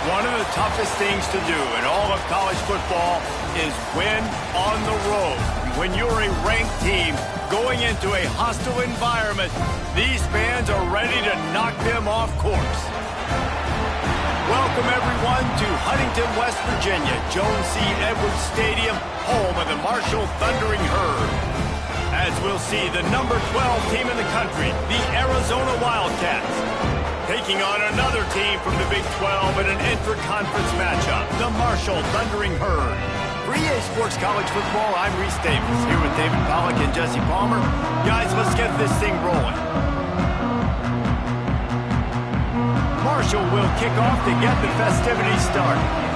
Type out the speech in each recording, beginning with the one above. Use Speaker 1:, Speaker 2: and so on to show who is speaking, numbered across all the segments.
Speaker 1: One of the toughest things to do in all of college football is win on the road. When you're a ranked team going into a hostile environment, these fans are ready to knock them off course. Welcome, everyone, to Huntington, West Virginia, Jones C. Edwards Stadium, home of the Marshall Thundering Herd. As we'll see, the number 12 team in the country, the Arizona Wildcats, taking on another team from the Big 12 in an intra-conference matchup, the Marshall Thundering Herd. For EA Sports College Football, I'm Reese Davis, here with David Pollack and Jesse Palmer. Guys, let's get this thing rolling. Marshall will kick off to get the festivities started.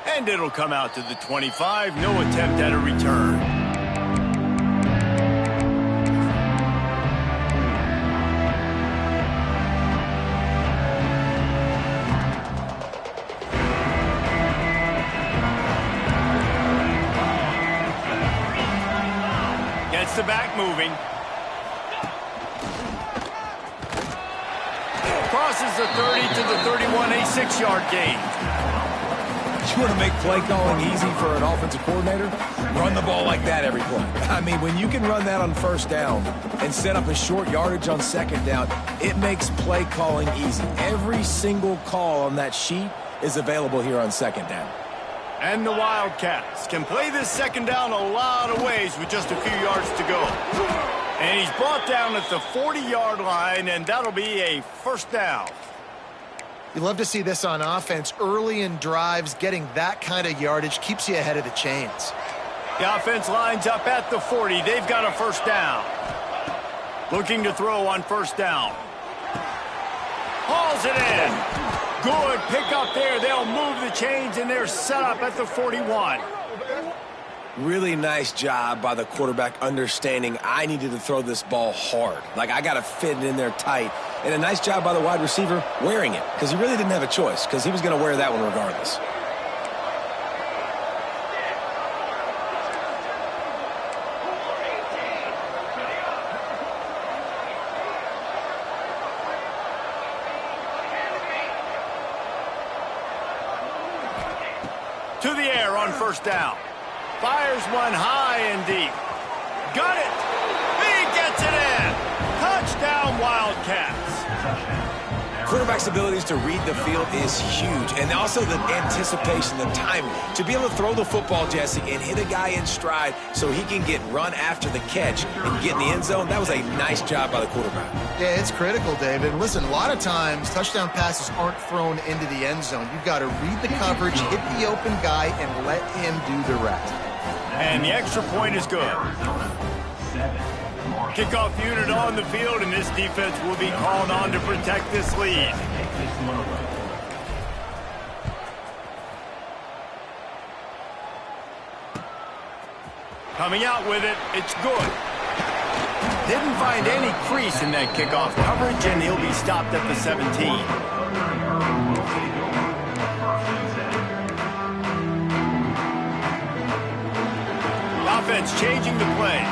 Speaker 1: And it'll come out to the 25. No attempt at a return. Gets the back moving. Crosses the 30 to the 31, a 6-yard gain.
Speaker 2: You want to make play calling easy for an offensive coordinator? Run the ball like that every play. I mean, when you can run that on first down and set up a short yardage on second down, it makes play calling easy. Every single call on that sheet is available here on second down.
Speaker 1: And the Wildcats can play this second down a lot of ways with just a few yards to go. And he's brought down at the 40-yard line, and that'll be a first down.
Speaker 3: You love to see this on offense. Early in drives, getting that kind of yardage keeps you ahead of the chains.
Speaker 1: The offense lines up at the 40. They've got a first down. Looking to throw on first down. Hauls it in. Good pick up there. They'll move the chains, and they're set up at the 41.
Speaker 2: Really nice job by the quarterback understanding I needed to throw this ball hard. Like, I got to fit it in there tight. And a nice job by the wide receiver wearing it, because he really didn't have a choice, because he was going to wear that one regardless.
Speaker 1: To the air on first down. Fires one high and deep. Got it. He gets it in. Touchdown, Wildcats.
Speaker 2: Quarterback's abilities to read the field is huge, and also the anticipation, the timing. To be able to throw the football, Jesse, and hit a guy in stride so he can get run after the catch and get in the end zone, that was a nice job by the quarterback.
Speaker 3: Yeah, it's critical, David. Listen, a lot of times touchdown passes aren't thrown into the end zone. You've got to read the coverage, hit the open guy, and let him do the rest.
Speaker 1: And the extra point is good. Kickoff unit on the field, and this defense will be called on to protect this lead. Coming out with it, it's good. Didn't find any crease in that kickoff coverage, and he'll be stopped at the 17. Offense changing the play.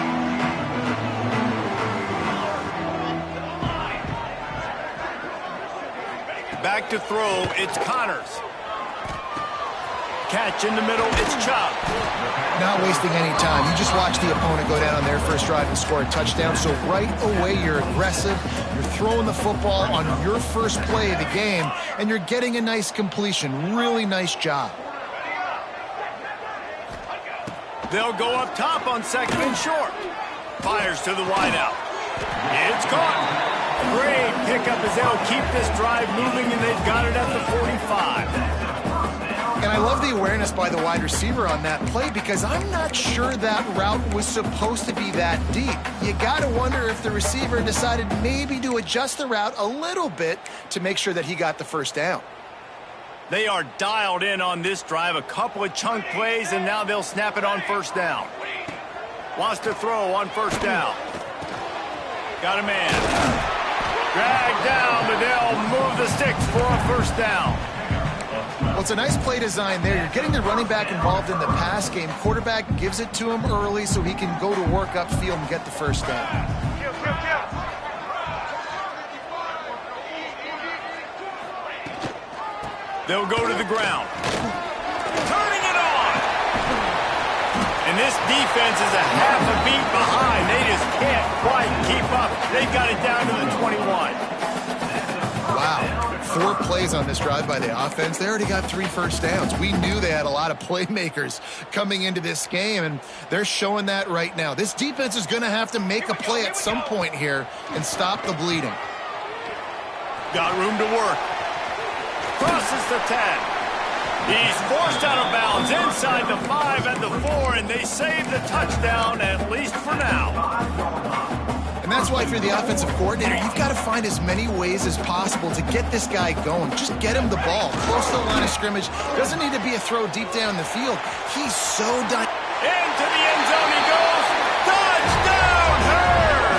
Speaker 1: Back to throw, it's Connors. Catch in the middle, it's Chubb.
Speaker 3: Not wasting any time. You just watch the opponent go down on their first drive and score a touchdown. So right away, you're aggressive. You're throwing the football on your first play of the game, and you're getting a nice completion. Really nice job.
Speaker 1: They'll go up top on second and short. Fires to the wideout. It's caught. Great pickup as they'll keep this drive moving, and they've got it at the 45.
Speaker 3: And I love the awareness by the wide receiver on that play, because I'm not sure that route was supposed to be that deep. You got to wonder if the receiver decided maybe to adjust the route a little bit to make sure that he got the first down.
Speaker 1: They are dialed in on this drive. A couple of chunk plays, and now they'll snap it on first down. Wants to throw on first down. Got a man. Dragged down, but they'll move the sticks for a first down.
Speaker 3: Well, it's a nice play design there. You're getting the running back involved in the pass game. Quarterback gives it to him early so he can go to work upfield and get the first down.
Speaker 1: They'll go to the ground. Turning it on. And this defense is a half a beat behind. They just can't quite keep up. They got it down to the 21.
Speaker 3: Wow. 4 plays on this drive by the offense. They already got 3 first downs. We knew they had a lot of playmakers coming into this game, and they're showing that right now. This defense is going to have to make a play at some point here and stop the bleeding.
Speaker 1: Got room to work. Crosses the 10. He's forced out of bounds inside the 5 and the 4, and they save the touchdown, at least for now.
Speaker 3: And that's why if you're the offensive coordinator, you've got to find as many ways as possible to get this guy going. Just get him the ball close to the line of scrimmage. Doesn't need to be a throw deep down the field. He's so done.
Speaker 1: Into the end zone he goes. Touchdown, Hurd!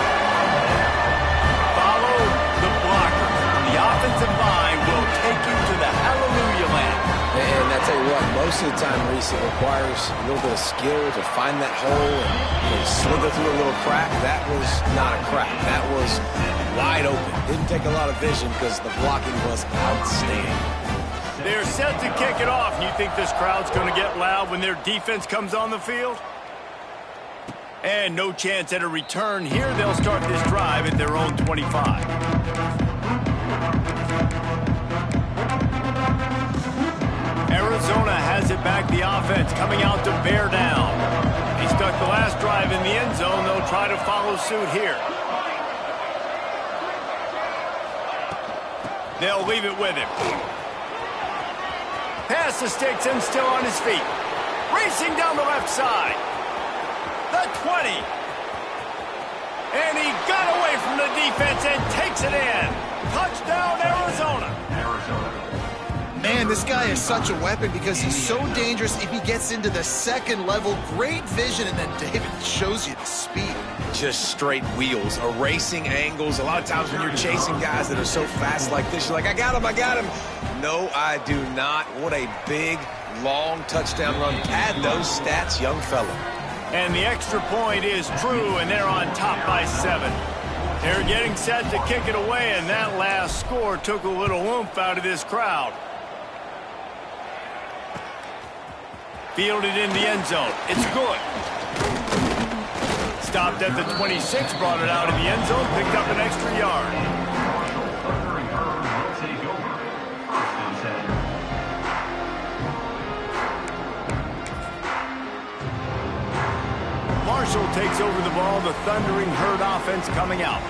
Speaker 1: Follow the blocker. The offensive line will take you to the hallelujah land.
Speaker 2: And I tell you what, most of the time, Reese, it requires a little bit of skill to find that hole and slither through a little crack. That was not a crack. That was wide open. Didn't take a lot of vision because the blocking was outstanding.
Speaker 1: They're set to kick it off. You think this crowd's going to get loud when their defense comes on the field? And no chance at a return here. They'll start this drive at their own 25. Arizona has it back, the offense coming out to bear down. He stuck the last drive in the end zone. They'll try to follow suit here. They'll leave it with him. Pass the sticks and still on his feet. Racing down the left side. The 20. And he got away from the defense and takes it in. Touchdown, Arizona.
Speaker 3: Man, this guy is such a weapon because he's so dangerous if he gets into the second level. Great vision, and then David shows you the speed.
Speaker 2: Just straight wheels, erasing angles. A lot of times when you're chasing guys that are so fast like this, you're like, I got him, I got him. No, I do not. What a big, long touchdown run. Pad those stats, young fella.
Speaker 1: And the extra point is true, and they're on top by 7. They're getting set to kick it away, and that last score took a little oomph out of this crowd. Fielded in the end zone. It's good. Stopped at the 26, brought it out in the end zone, picked up an extra yard. Marshall takes over the ball, the thundering Herd offense coming out.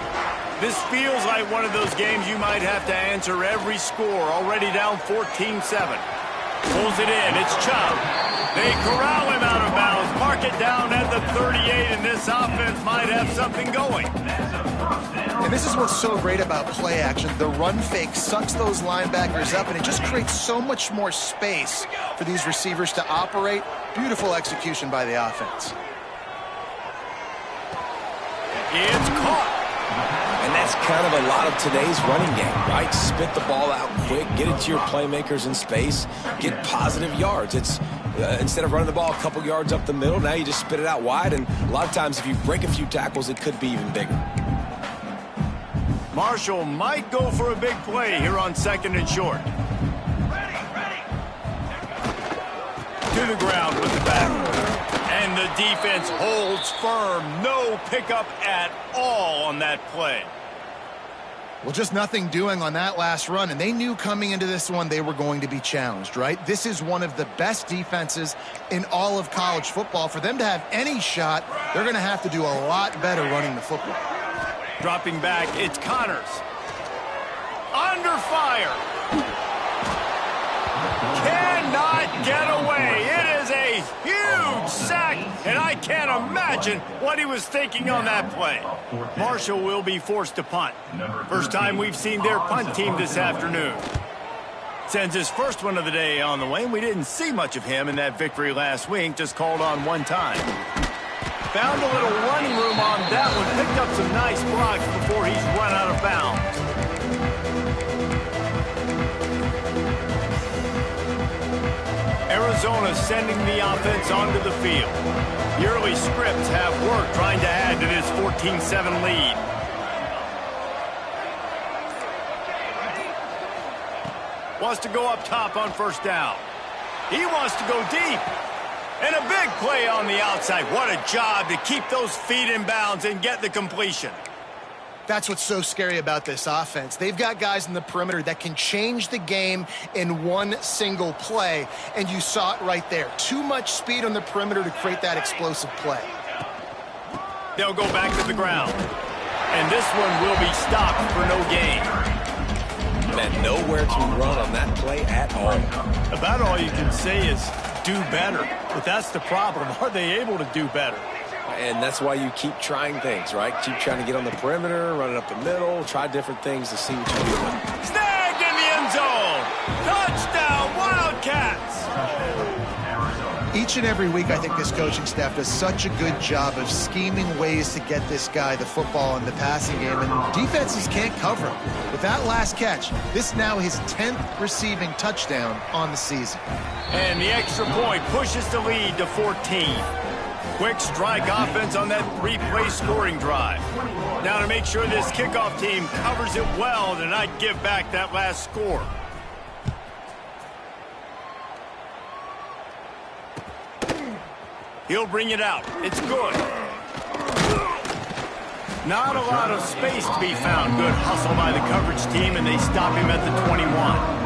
Speaker 1: This feels like one of those games you might have to answer every score, already down 14-7. Pulls it in, it's Chubb. They corral him out of bounds, mark it down at the 38, and this offense might have something going.
Speaker 3: And this is what's so great about play action. The run fake sucks those linebackers up, and it just creates so much more space for these receivers to operate. Beautiful execution by the offense.
Speaker 1: It's caught.
Speaker 2: And that's kind of a lot of today's running game, right? Spit the ball out quick, get it to your playmakers in space, get positive yards. It's instead of running the ball a couple yards up the middle, now you just spit it out wide, and a lot of times if you break a few tackles, it could be even bigger.
Speaker 1: Marshall might go for a big play here on 2nd and short. To the ground with the back. And the defense holds firm. No pickup at all on that play.
Speaker 3: Well, just nothing doing on that last run, and they knew coming into this one they were going to be challenged, right? This is one of the best defenses in all of college football. For them to have any shot, they're going to have to do a lot better running the football.
Speaker 1: Dropping back, it's Connors. Under fire. Cannot get away. It is a huge sack, and I can't imagine what he was thinking on that play. Marshall will be forced to punt. First time we've seen their punt team this afternoon. Sends his first one of the day on the way. We didn't see much of him in that victory last week, just called on one time. Found a little running room on that one, picked up some nice blocks before he's run out of bounds. Arizona sending the offense onto the field. The early scripts have worked trying to add to this 14-7 lead. Wants to go up top on first down. He wants to go deep. And a big play on the outside. What a job to keep those feet in bounds and get the completion.
Speaker 3: That's what's so scary about this offense. They've got guys in the perimeter that can change the game in one single play, and you saw it right there. Too much speed on the perimeter to create that explosive play.
Speaker 1: They'll go back to the ground. And this one will be stopped for no gain.
Speaker 2: Man, nowhere to run on that play at all.
Speaker 1: About all you can say is do better. But that's the problem. Are they able to do better?
Speaker 2: And that's why you keep trying things, right? Keep trying to get on the perimeter, run it up the middle, try different things to see what you do.
Speaker 1: Snagged in the end zone. Touchdown, Wildcats.
Speaker 3: Each and every week, I think this coaching staff does such a good job of scheming ways to get this guy the football in the passing game, and defenses can't cover him. With that last catch, this now his 10th receiving touchdown on the season.
Speaker 1: And the extra point pushes the lead to 14. Quick strike offense on that three-play scoring drive. Now to make sure this kickoff team covers it well to not give back that last score. He'll bring it out. It's good. Not a lot of space to be found. Good hustle by the coverage team, and they stop him at the 21.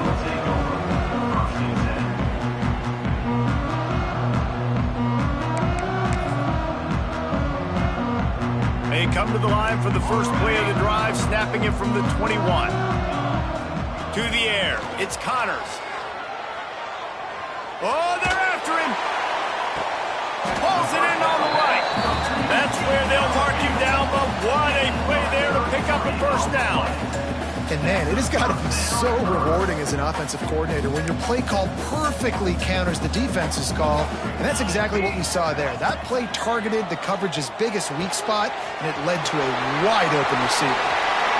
Speaker 1: They come to the line for the first play of the drive, snapping it from the 21. To the air. It's Connors. Oh, they're after him. Pulls it in on the right. That's where they'll mark him down, but what a play there to pick up a first down.
Speaker 3: And man, it has got to be so rewarding as an offensive coordinator when your play call perfectly counters the defense's call. And that's exactly what we saw there. That play targeted the coverage's biggest weak spot, and it led to a wide-open receiver.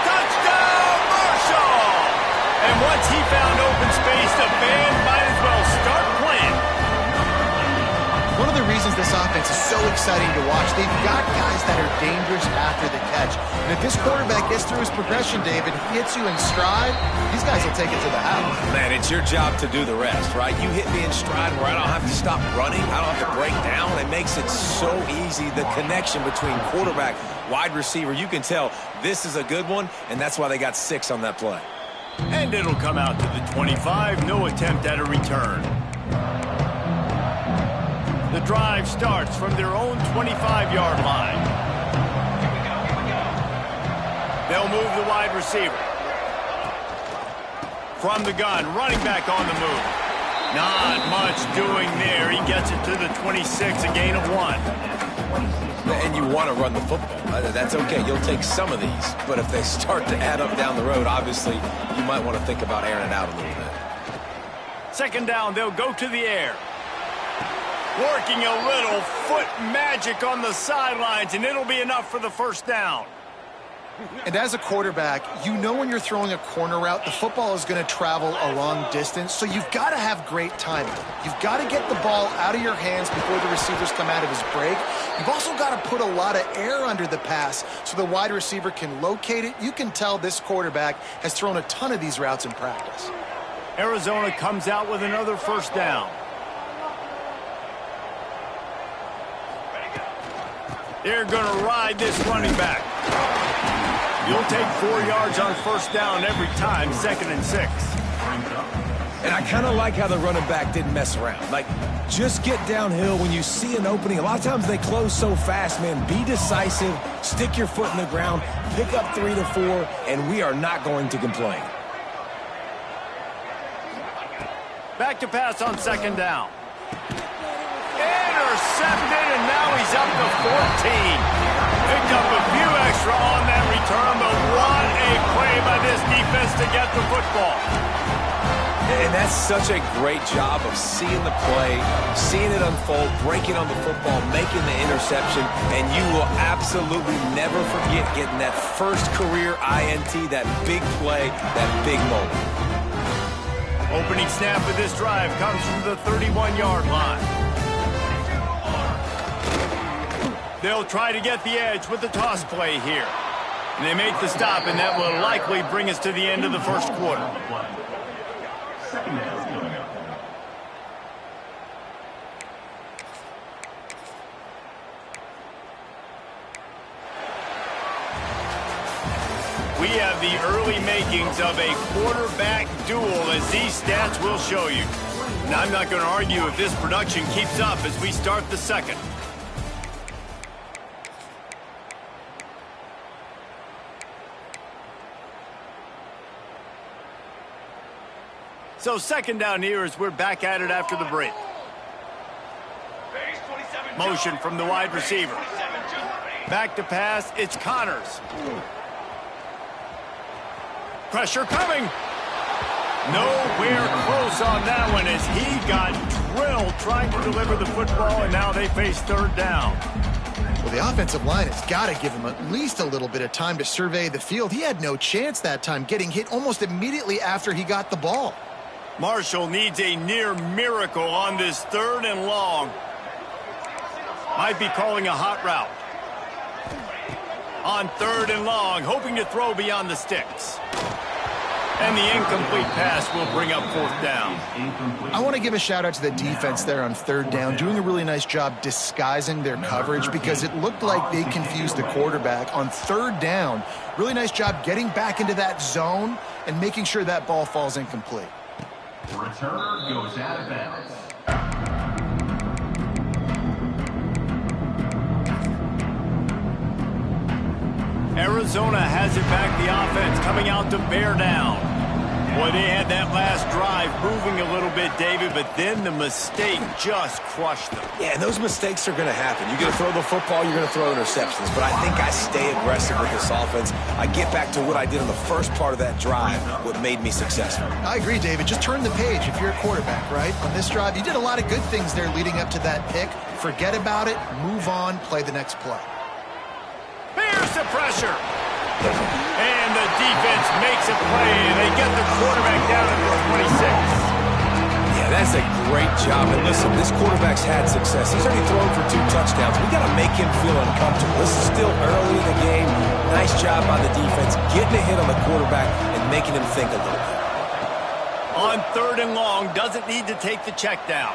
Speaker 1: Touchdown, Marshall! And once he found open space, the band might as well start playing.
Speaker 3: One of the reasons this offense is so exciting to watch, they've got guys that are dangerous after the catch. And if this quarterback gets through his progression, David, he hits you in stride, these guys will take it to the house.
Speaker 2: Man, it's your job to do the rest, right? You hit me in stride where I don't have to stop running. I don't have to break down. It makes it so easy. The connection between quarterback, wide receiver, you can tell this is a good one, and that's why they got 6 on that play.
Speaker 1: And it'll come out to the 25. No attempt at a return. The drive starts from their own 25-yard line. They'll move the wide receiver. From the gun, running back on the move. Not much doing there. He gets it to the 26, a gain of 1.
Speaker 2: And you want to run the football. That's okay. You'll take some of these. But if they start to add up down the road, obviously, you might want to think about airing it out a little bit.
Speaker 1: Second down, they'll go to the air. Working a little foot magic on the sidelines, and it'll be enough for the first down.
Speaker 3: And as a quarterback, you know when you're throwing a corner route, the football is going to travel a long distance, so you've got to have great timing. You've got to get the ball out of your hands before the receivers come out of his break. You've also got to put a lot of air under the pass so the wide receiver can locate it. You can tell this quarterback has thrown a ton of these routes in practice.
Speaker 1: Arizona comes out with another first down. They're going to ride this running back. You'll take 4 yards on first down every time, 2nd and 6.
Speaker 2: And I kind of like how the running back didn't mess around. Like, just get downhill when you see an opening. A lot of times they close so fast, man. Be decisive, stick your foot in the ground, pick up 3 to 4, and we are not going to complain.
Speaker 1: Back to pass on second down. Intercepted, and now he's up to 14. Picked up a few extra on that return, but what a play by this defense to get the football.
Speaker 2: And that's such a great job of seeing the play, seeing it unfold, breaking on the football, making the interception, and you will absolutely never forget getting that first career INT, that big play, that big moment.
Speaker 1: Opening snap of this drive comes from the 31-yard line. They'll try to get the edge with the toss play here. And they make the stop, and that will likely bring us to the end of the first quarter. We have the early makings of a quarterback duel, as these stats will show you. And I'm not going to argue if this production keeps up as we start the second. So second down here as we're back at it after the break. Motion from the wide receiver. Back to pass, it's Connors. Pressure coming. Nowhere close on that one as he got drilled trying to deliver the football, and now they face third down.
Speaker 3: Well, the offensive line has got to give him at least a little bit of time to survey the field. He had no chance that time, getting hit almost immediately after he got the ball.
Speaker 1: Marshall needs a near miracle on this third and long. Might be calling a hot route. On third and long, hoping to throw beyond the sticks. And the incomplete pass will bring up fourth down.
Speaker 3: I want to give a shout out to the defense there on third down, doing a really nice job disguising their coverage because it looked like they confused the quarterback on third down. Really nice job getting back into that zone and making sure that ball falls incomplete.
Speaker 4: Returner goes out of bounds.
Speaker 1: Arizona has it back, the offense coming out to bear down. Boy, they had that last drive moving a little bit, David, but then the mistake just crushed them.
Speaker 2: Yeah, and those mistakes are going to happen. You're going to throw the football, you're going to throw interceptions. But I think I stay aggressive with this offense. I get back to what I did in the first part of that drive, what made me successful.
Speaker 3: I agree, David. Just turn the page if you're a quarterback, right? On this drive, you did a lot of good things there leading up to that pick. Forget about it, move on, play the next play.
Speaker 1: Here's the pressure. And the defense makes a play, and they get the quarterback down at the 26.
Speaker 2: Yeah, that's a great job. And listen, this quarterback's had success. He's already thrown for 2 touchdowns. We got to make him feel uncomfortable. This is still early in the game. Nice job by the defense, getting a hit on the quarterback and making him think a little bit.
Speaker 1: On third and long, doesn't need to take the check down.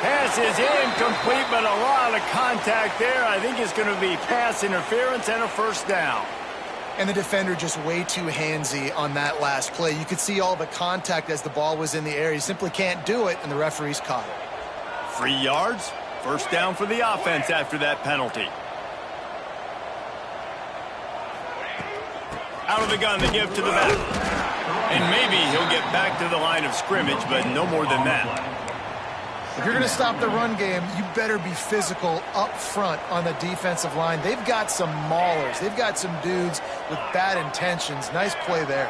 Speaker 1: Pass is incomplete, but a lot of contact there. I think it's going to be pass interference and a first down.
Speaker 3: And the defender just way too handsy on that last play. You could see all the contact as the ball was in the air. He simply can't do it, and the referee's caught it.
Speaker 1: 3 yards, first down for the offense after that penalty. Out of the gun, they give to the back. And maybe he'll get back to the line of scrimmage, but no more than that.
Speaker 3: If you're going to stop the run game, you better be physical up front on the defensive line. They've got some maulers. They've got some dudes with bad intentions. Nice play there.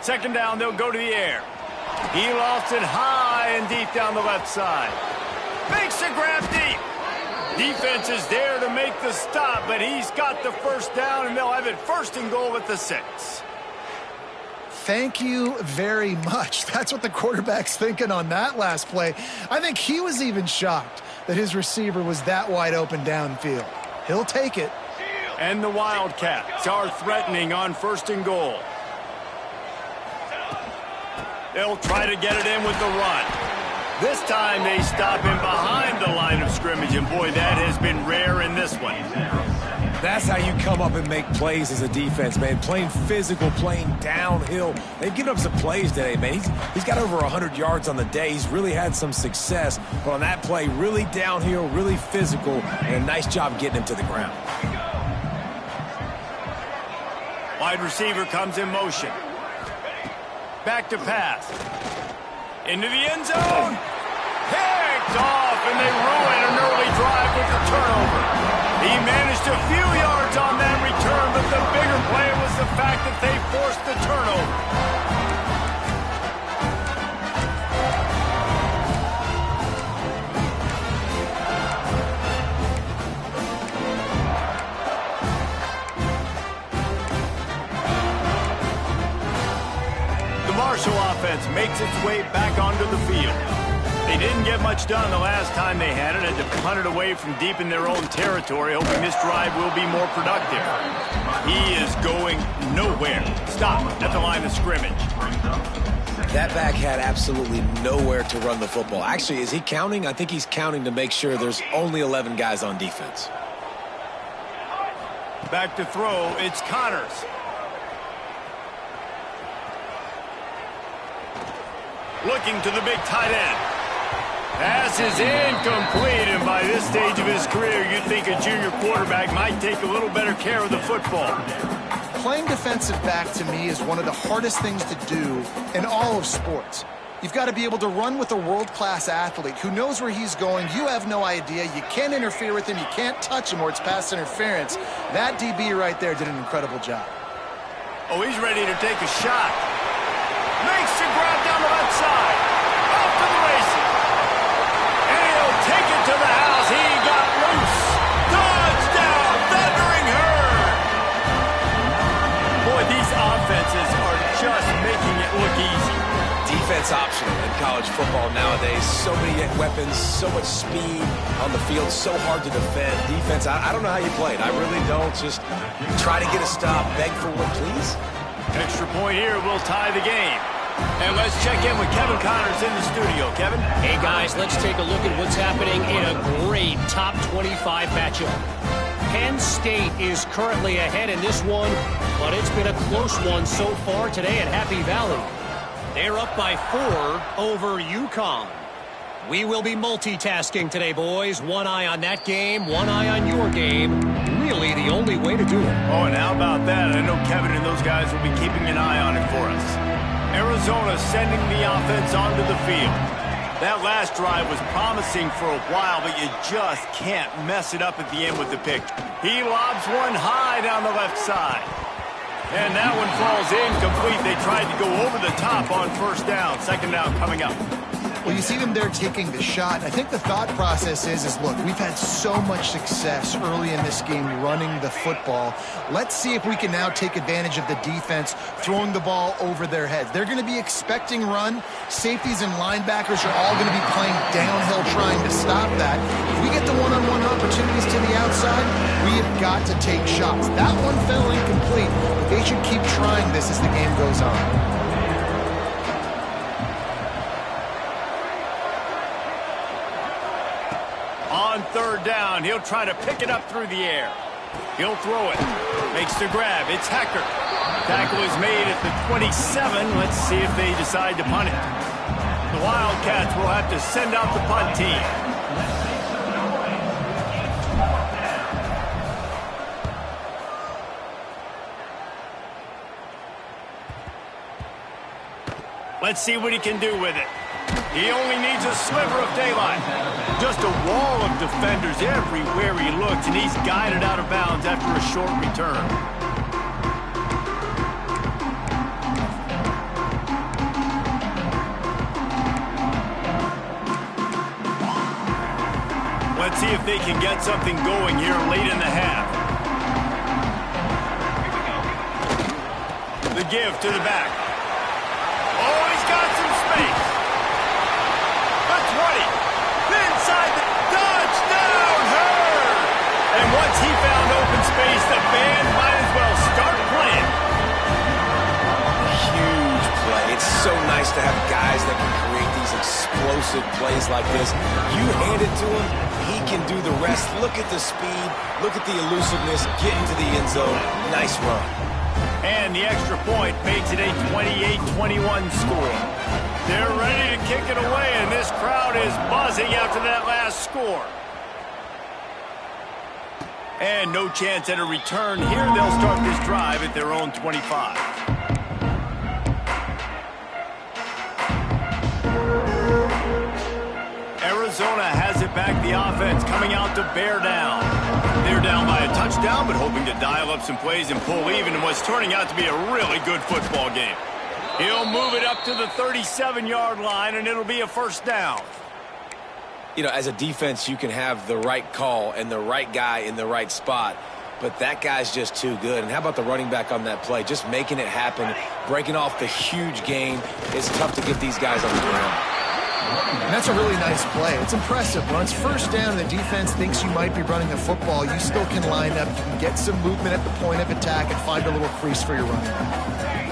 Speaker 1: Second down, they'll go to the air. He lofts it high and deep down the left side. Makes a grab deep. Defense is there to make the stop, but he's got the first down, and they'll have it first and goal at the 6.
Speaker 3: Thank you very much. That's what the quarterback's thinking on that last play. I think he was even shocked that his receiver was that wide open downfield. He'll take it.
Speaker 1: And the Wildcats are threatening on first and goal. They'll try to get it in with the run. This time they stop him behind the line of scrimmage, and boy, that has been rare in this one.
Speaker 2: That's how you come up and make plays as a defense, man. Playing physical, playing downhill. They've given up some plays today, man. He's got over 100 yards on the day. He's really had some success. But on that play, really downhill, really physical, and a nice job getting him to the ground.
Speaker 1: Wide receiver comes in motion. Back to pass. Into the end zone. Picked off, and they ruin an early drive with the turnover. He managed a few yards on that return, but the bigger play was the fact that they forced the turnover. offense makes its way back onto the field. They didn't get much done the last time they had it, had to punt it away from deep in their own territory, hoping this drive will be more productive. He is going nowhere. Stop at the line of scrimmage.
Speaker 2: That back had absolutely nowhere to run the football. Actually, is he counting? I think he's counting to make sure there's only 11 guys on defense.
Speaker 1: Back to throw, it's Connors. Looking to the big tight end. Pass is incomplete, and by this stage of his career, you'd think a junior quarterback might take a little better care of the football.
Speaker 3: Playing defensive back, to me, is one of the hardest things to do in all of sports. You've got to be able to run with a world-class athlete who knows where he's going. You have no idea. You can't interfere with him. You can't touch him or it's pass interference. That DB right there did an incredible job.
Speaker 1: Oh, he's ready to take a shot. Makes the grab down the left side. Off to the races. And he'll take it to the house. He got loose. Touchdown, Thundering Herd. Boy, these offenses are just making it look easy.
Speaker 2: Defense optional in college football nowadays. So many weapons, so much speed on the field, so hard to defend. Defense, I don't know how you play it. I really don't. Just try to get a stop, beg for one, please.
Speaker 1: Extra point here will tie the game. And let's check in with Kevin Connors in the studio. Kevin?
Speaker 5: Hey, guys, let's take a look at what's happening in a great top 25 matchup. Penn State is currently ahead in this one, but it's been a close one so far today at Happy Valley. They're up by 4 over UConn. We will be multitasking today, boys. One eye on that game, one eye on your game. Really the only way to do it.
Speaker 1: Oh, and how about that? I know Kevin and those guys will be keeping an eye on it for us. Arizona sending the offense onto the field. That last drive was promising for a while, but you just can't mess it up at the end with the pick. He lobs one high down the left side. And that one falls incomplete. They tried to go over the top on first down. Second down coming up.
Speaker 3: Well, you see them there taking the shot. I think the thought process is look, we've had so much success early in this game running the football. Let's see if we can now take advantage of the defense throwing the ball over their heads. They're going to be expecting run. Safeties and linebackers are all going to be playing downhill trying to stop that. If we get the one-on-one opportunities to the outside, we have got to take shots. That one fell incomplete, but they should keep trying this as the game goes on.
Speaker 1: On third down, he'll try to pick it up through the air. He'll throw it. Makes the grab. It's Hecker. Tackle is made at the 27. Let's see if they decide to punt it. The Wildcats will have to send out the punt team. Let's see what he can do with it. He only needs a sliver of daylight. Just a wall of defenders everywhere he looks, and he's guided out of bounds after a short return. Let's see if they can get something going here late in the half. The give to the back. Oh, he's got some space. The 20. Inside the touchdown, Herd. And once he found open space, the band might as well start playing.
Speaker 2: Huge play. It's so nice to have guys that can create these explosive plays like this. You hand it to him, he can do the rest. Look at the speed. Look at the elusiveness. Get into the end zone. Nice run.
Speaker 1: And the extra point makes it a 28-21 score. They're ready to kick it away, and this crowd is buzzing after that last score. And no chance at a return here. They'll start this drive at their own 25. Arizona has it back. The offense coming out to bear down. They're down by a touchdown, but hoping to dial up some plays and pull even in what's turning out to be a really good football game. He'll move it up to the 37-yard line, and it'll be a first down.
Speaker 2: You know, as a defense, you can have the right call and the right guy in the right spot. but that guy's just too good. And how about the running back on that play? Just making it happen, breaking off the huge gain. It's tough to get these guys on the ground.
Speaker 3: And that's a really nice play. It's impressive. When it's first down and the defense thinks you might be running the football, you still can line up. You can get some movement at the point of attack and find a little crease for your running back.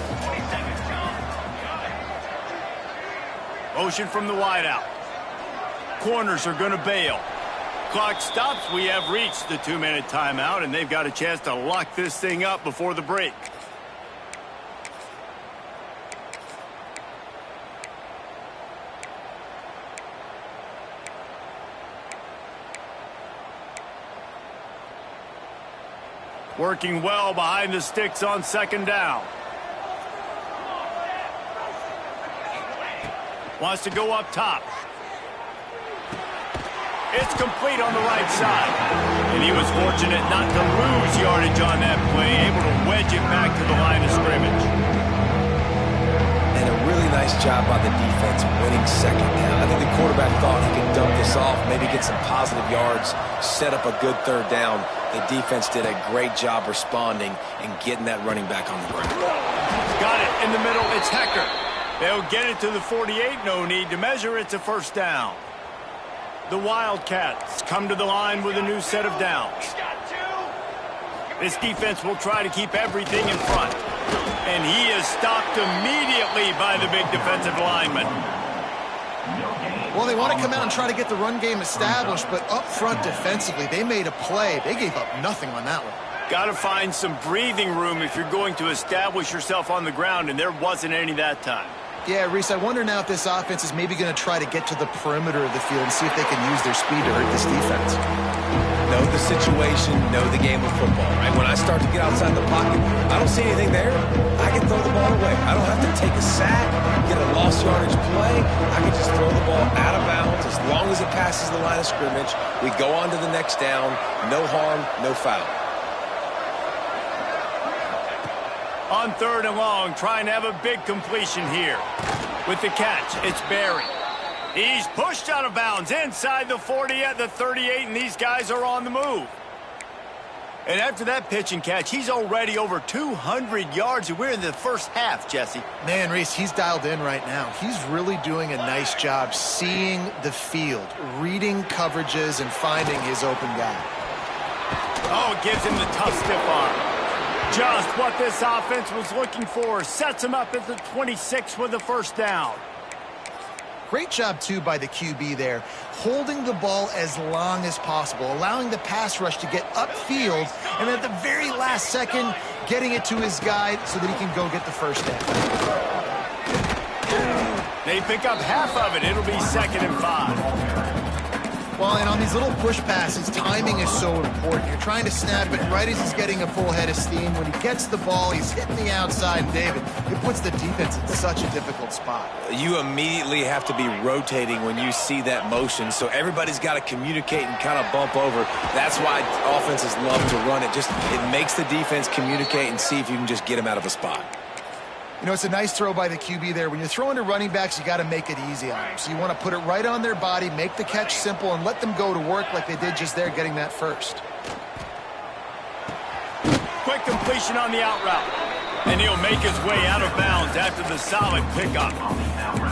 Speaker 1: Motion from the wideout. Corners are going to bail. Clock stops. We have reached the 2-minute timeout, and they've got a chance to lock this thing up before the break. Working well behind the sticks on second down. Wants to go up top. It's complete on the right side. And he was fortunate not to lose yardage on that play, able to wedge it back to the line of scrimmage.
Speaker 2: And a really nice job by the defense winning second down. I think the quarterback thought he could dump this off, maybe get some positive yards, set up a good third down. The defense did a great job responding and getting that running back on the ground.
Speaker 1: Got it in the middle. It's Hecker. They'll get it to the 48. No need to measure. It's a first down. The Wildcats come to the line with a new set of downs. This defense will try to keep everything in front. And he is stopped immediately by the big defensive lineman.
Speaker 3: Well, they want to come out and try to get the run game established, but up front defensively, they made a play. They gave up nothing on that one.
Speaker 1: Got to find some breathing room if you're going to establish yourself on the ground, and there wasn't any that time.
Speaker 3: Yeah, Reese, I wonder now if this offense is maybe going to try to get to the perimeter of the field and see if they can use their speed to hurt this defense.
Speaker 2: Know the situation, know the game of football, right? When I start to get outside the pocket, I don't see anything there. I can throw the ball away. I don't have to take a sack, get a lost yardage play. I can just throw the ball out of bounds as long as it passes the line of scrimmage. We go on to the next down. No harm, no foul.
Speaker 1: On third and long, trying to have a big completion here. With the catch, it's Barry. He's pushed out of bounds inside the 40 at the 38, and these guys are on the move. And after that pitch and catch, he's already over 200 yards, and we're in the first half, Jesse.
Speaker 3: Man, Reese, he's dialed in right now. He's really doing a nice job seeing the field, reading coverages, and finding his open guy.
Speaker 1: Oh, it gives him the tough stiff arm. Just what this offense was looking for. Sets him up at the 26 with the first down.
Speaker 3: Great job, too, by the QB there, holding the ball as long as possible, allowing the pass rush to get upfield, and at the very last second, getting it to his guy so that he can go get the first down.
Speaker 1: They pick up half of it. It'll be 2nd and 5.
Speaker 3: Well, and on these little push passes, timing is so important. You're trying to snap it right as he's getting a full head of steam. When he gets the ball, he's hitting the outside, David. It puts the defense in such a difficult spot.
Speaker 2: You immediately have to be rotating when you see that motion, so everybody's got to communicate and kind of bump over. That's why offenses love to run it. It makes the defense communicate and see if you can just get him out of a spot.
Speaker 3: You know, it's a nice throw by the QB there. When you're throwing to running backs, you got to make it easy on them. So you want to put it right on their body, make the catch simple, and let them go to work like they did just there, getting that first.
Speaker 1: Quick completion on the out route. And he'll make his way out of bounds after the solid pickup.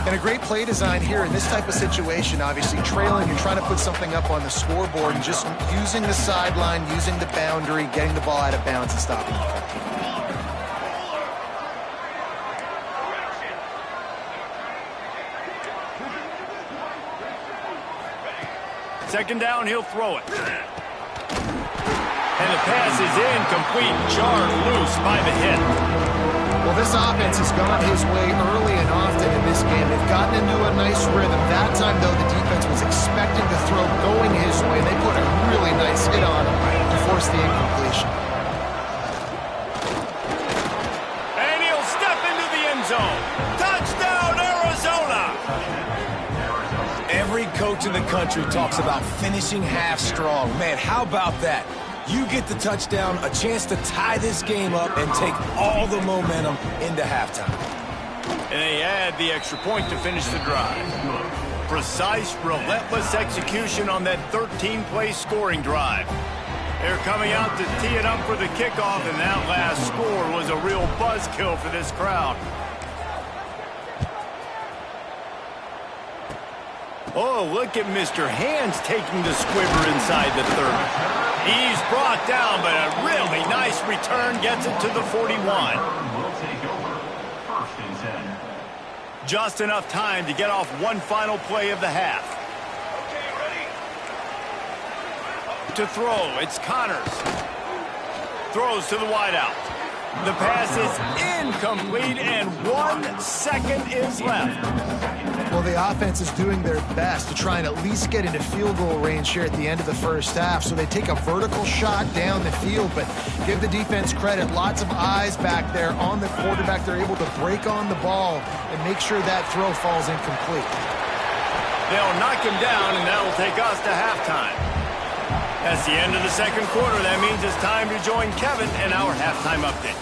Speaker 3: And a great play design here in this type of situation, obviously. Trailing, you're trying to put something up on the scoreboard and just using the sideline, using the boundary, getting the ball out of bounds and stopping the play.
Speaker 1: Second down, he'll throw it. And the pass is incomplete, jarred loose by the hit.
Speaker 3: Well, this offense has gone his way early and often in this game. They've gotten into a nice rhythm. That time, though, the defense was expecting the throw going his way. They put a really nice hit on him to force the incompletion.
Speaker 1: And he'll step into the end zone. Touchdown, Arizona!
Speaker 2: Every coach in the country talks about finishing half strong. Man, how about that? You get the touchdown, a chance to tie this game up and take all the momentum into halftime.
Speaker 1: And they add the extra point to finish the drive. Precise, relentless execution on that 13-play scoring drive. They're coming out to tee it up for the kickoff, and that last score was a real buzzkill for this crowd. Oh, look at Mr. Hands taking the squibber inside the 30. He's brought down, but a really nice return gets it to the 41.
Speaker 4: Will take over. First and 10.
Speaker 1: Just enough time to get off one final play of the half. To throw, it's Connors. Throws to the wideout. The pass is incomplete, and 1 second is left.
Speaker 3: Well, the offense is doing their best to try and at least get into field goal range here at the end of the first half. So they take a vertical shot down the field, but give the defense credit. Lots of eyes back there on the quarterback. They're able to break on the ball and make sure that throw falls incomplete.
Speaker 1: They'll knock him down, and that'll take us to halftime. That's the end of the second quarter. That means it's time to join Kevin in our halftime update.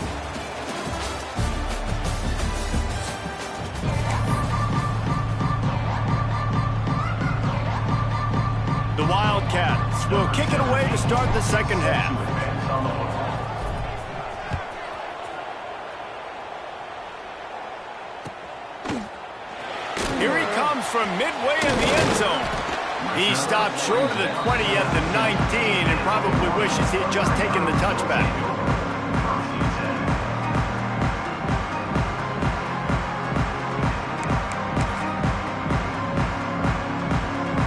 Speaker 1: The Wildcats will kick it away to start the second half. Here he comes from midway in the end zone. He stopped short of the 20 at the 19 and probably wishes he had just taken the touchback.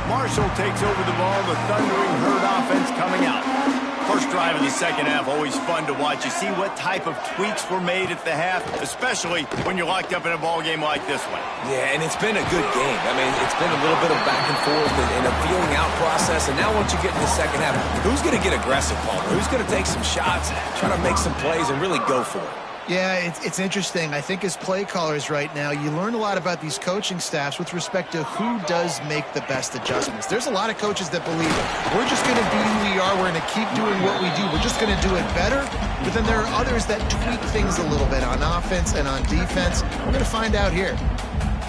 Speaker 1: Marshall takes over the ball, the Thundering Herd offense coming out. First drive of the second half, always fun to watch. You see what type of tweaks were made at the half, especially when you're locked up in a ball game like this one.
Speaker 2: Yeah, and it's been a good game. I mean, it's been a little bit of back and forth and a feeling out process. And now once you get in the second half, who's going to get aggressive, Palmer? Who's going to take some shots, try to make some plays, and really go for it?
Speaker 3: Yeah, it's interesting. I think as play callers right now, you learn a lot about these coaching staffs with respect to who does make the best adjustments. There's a lot of coaches that believe we're just going to be who we are. We're going to keep doing what we do. We're just going to do it better. But then there are others that tweak things a little bit on offense and on defense. We're going to find out here.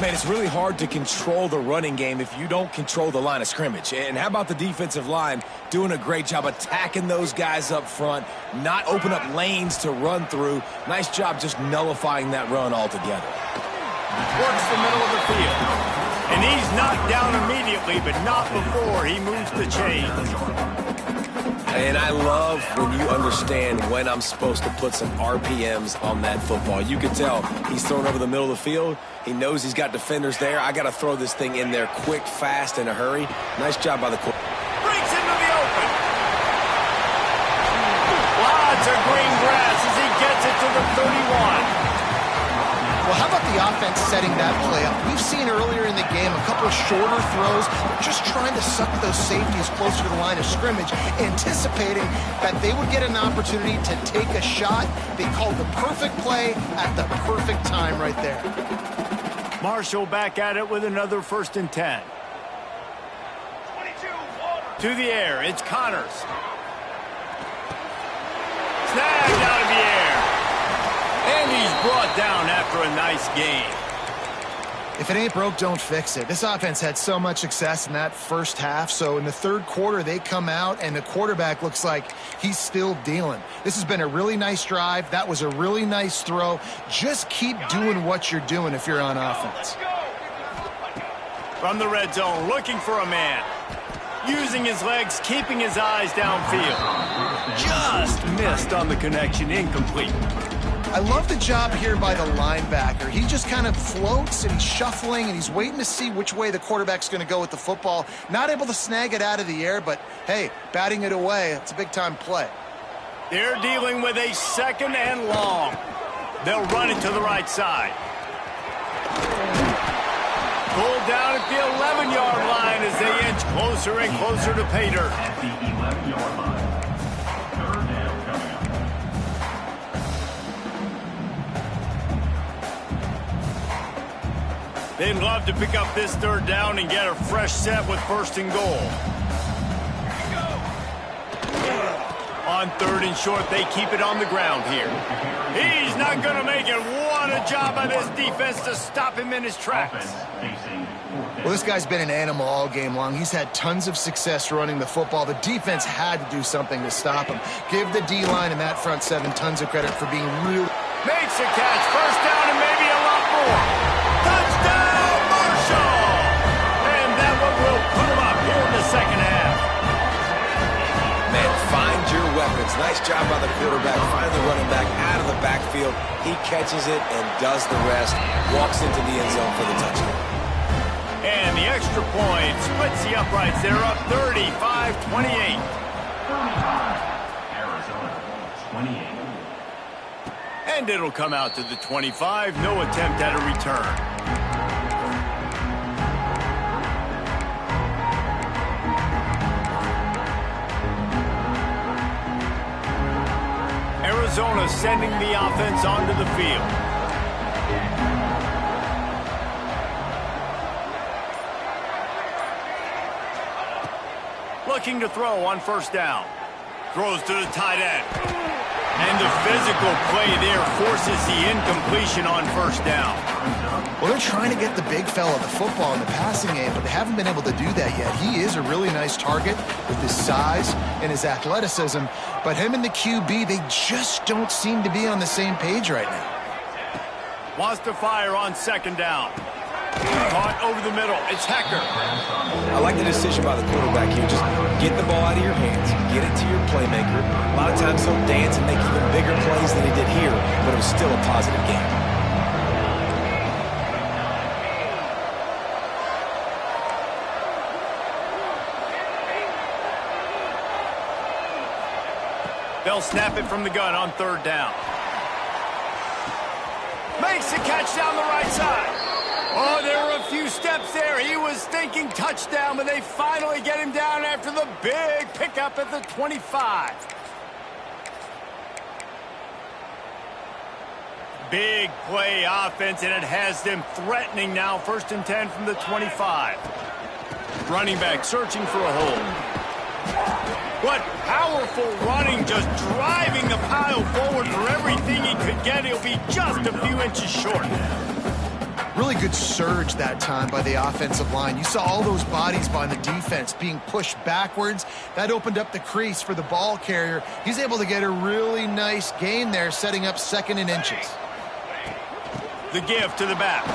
Speaker 2: Man, it's really hard to control the running game if you don't control the line of scrimmage. And how about the defensive line doing a great job attacking those guys up front, not open up lanes to run through. Nice job just nullifying that run altogether.
Speaker 1: Works the middle of the field. And he's knocked down immediately, but not before he moves the chains.
Speaker 2: And I love when you understand when I'm supposed to put some RPMs on that football. You can tell he's thrown over the middle of the field. He knows he's got defenders there. I got to throw this thing in there quick, fast, in a hurry. Nice job by the quarterback.
Speaker 1: Breaks into the open. Lots of green grass as he gets it to the 31.
Speaker 3: Well, how about the offense setting that play up? We've seen earlier in the game a couple of shorter throws, just trying to suck those safeties closer to the line of scrimmage, anticipating that they would get an opportunity to take a shot. They called the perfect play at the perfect time right there.
Speaker 1: Marshall back at it with another 1st and 10. To the air, it's Connors. Snagged out of the air. And he's brought down after a nice game.
Speaker 3: If it ain't broke, don't fix it. This offense had so much success in that first half, so in the third quarter, they come out, and the quarterback looks like he's still dealing. This has been a really nice drive. That was a really nice throw. Just keep doing what you're doing if you're on offense.
Speaker 1: From the red zone, looking for a man. Using his legs, keeping his eyes downfield. Just missed on the connection, incomplete.
Speaker 3: I love the job here by the linebacker. He just kind of floats, and he's shuffling, and he's waiting to see which way the quarterback's going to go with the football. Not able to snag it out of the air, but, hey, batting it away, it's a big-time play.
Speaker 1: They're dealing with a 2nd and long. They'll run it to the right side. Pulled down at the 11-yard line as they inch closer and closer to pay dirt.
Speaker 4: At the 11-yard line. Third down coming up.
Speaker 1: They'd love to pick up this 3rd down and get a fresh set with 1st and goal. On 3rd and short, they keep it on the ground here. He's not going to make it. What a job by this defense to stop him in his tracks.
Speaker 3: Well, this guy's been an animal all game long. He's had tons of success running the football. The defense had to do something to stop him. Give the D-line and that front seven tons of credit for being real.
Speaker 1: Makes a catch. First down and maybe a lot more. Touchdown, Marshall! And that one will put him up here in the second half.
Speaker 2: Man, find your weapons. Nice job by the quarterback. Find the running back out of the backfield. He catches it and does the rest. Walks into the end zone for the touchdown.
Speaker 1: And the extra point splits the uprights. They're up 35-28.
Speaker 4: Arizona, 28.
Speaker 1: And it'll come out to the 25. No attempt at a return. Arizona sending the offense onto the field. Looking to throw on first down. Throws to the tight end. And the physical play there forces the incompletion on first down.
Speaker 3: Well, they're trying to get the big fella the football in the passing game, but they haven't been able to do that yet. He is a really nice target with his size and his athleticism, but him and the QB, they just don't seem to be on the same page right now.
Speaker 1: Wants to fire on second down. Caught over the middle. It's Hecker.
Speaker 2: I like the decision by the quarterback here. Just get the ball out of your hands, get it to your playmaker. A lot of times he'll dance and make even bigger plays than he did here, but it was still a positive game.
Speaker 1: They'll snap it from the gun on third down. Makes the catch down the right side. Oh, there were a few steps there. He was thinking touchdown, but they finally get him down after the big pickup at the 25. Big play offense, and it has them threatening now. First and 10 from the 25. Running back searching for a hole. What powerful running, just driving the pile forward for everything he could get. He'll be just a few inches short.
Speaker 3: Really good surge that time by the offensive line. You saw all those bodies by the defense being pushed backwards. That opened up the crease for the ball carrier. He's able to get a really nice gain there, setting up second and inches.
Speaker 1: The give to the back.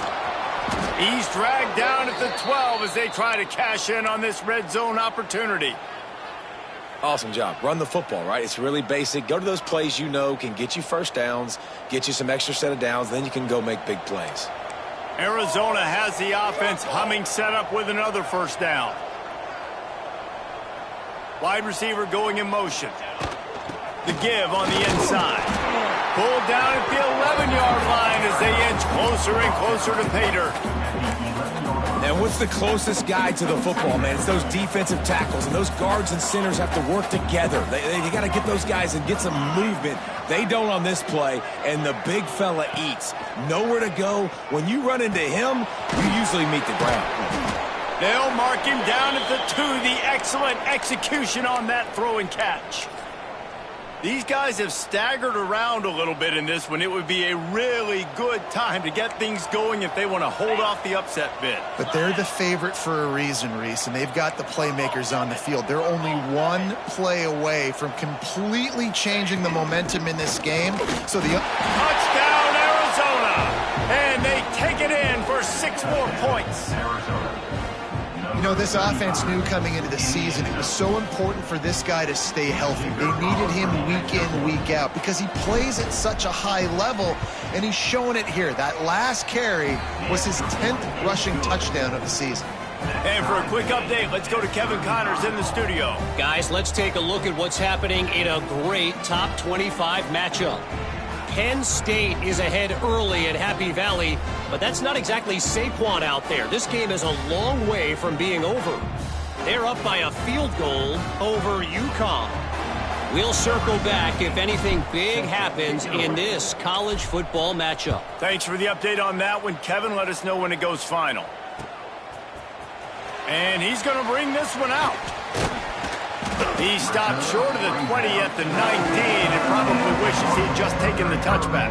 Speaker 1: He's dragged down at the 12 as they try to cash in on this red zone opportunity.
Speaker 2: Awesome job. Run the football, right? It's really basic. Go to those plays you know can get you first downs, get you some extra set of downs, then you can go make big plays.
Speaker 1: Arizona has the offense humming, set up with another first down. Wide receiver going in motion. The give on the inside. Pulled down at the 11-yard line as they inch closer and closer to pay dirt.
Speaker 2: And what's the closest guy to the football, man? It's those defensive tackles, and those guards and centers have to work together. They got to get those guys and get some movement. They don't on this play, and the big fella eats. Nowhere to go. When you run into him, you usually meet the ground.
Speaker 1: They'll mark him down at the 2. The excellent execution on that throw and catch. These guys have staggered around a little bit in this one. It would be a really good time to get things going if they want to hold off the upset bid.
Speaker 3: But they're the favorite for a reason, Reese, and they've got the playmakers on the field. They're only one play away from completely changing the momentum in this game. So the
Speaker 1: touchdown, Arizona! And they take it in for 6 more points.
Speaker 3: You know, this offense knew coming into the season it was so important for this guy to stay healthy. They needed him week in, week out because he plays at such a high level, and he's showing it here. That last carry was his 10th rushing touchdown of the season.
Speaker 1: And for a quick update, let's go to Kevin Connors in the studio.
Speaker 5: Guys, let's take a look at what's happening in a great top 25 matchup. Penn State is ahead early at Happy Valley, but that's not exactly Saquon out there. This game is a long way from being over. They're up by a field goal over UConn. We'll circle back if anything big happens in this college football matchup.
Speaker 1: Thanks for the update on that one, Kevin. Let us know when it goes final. And he's going to bring this one out. He stopped short of the 20 at the 19 and probably wishes he'd just taken the touchback.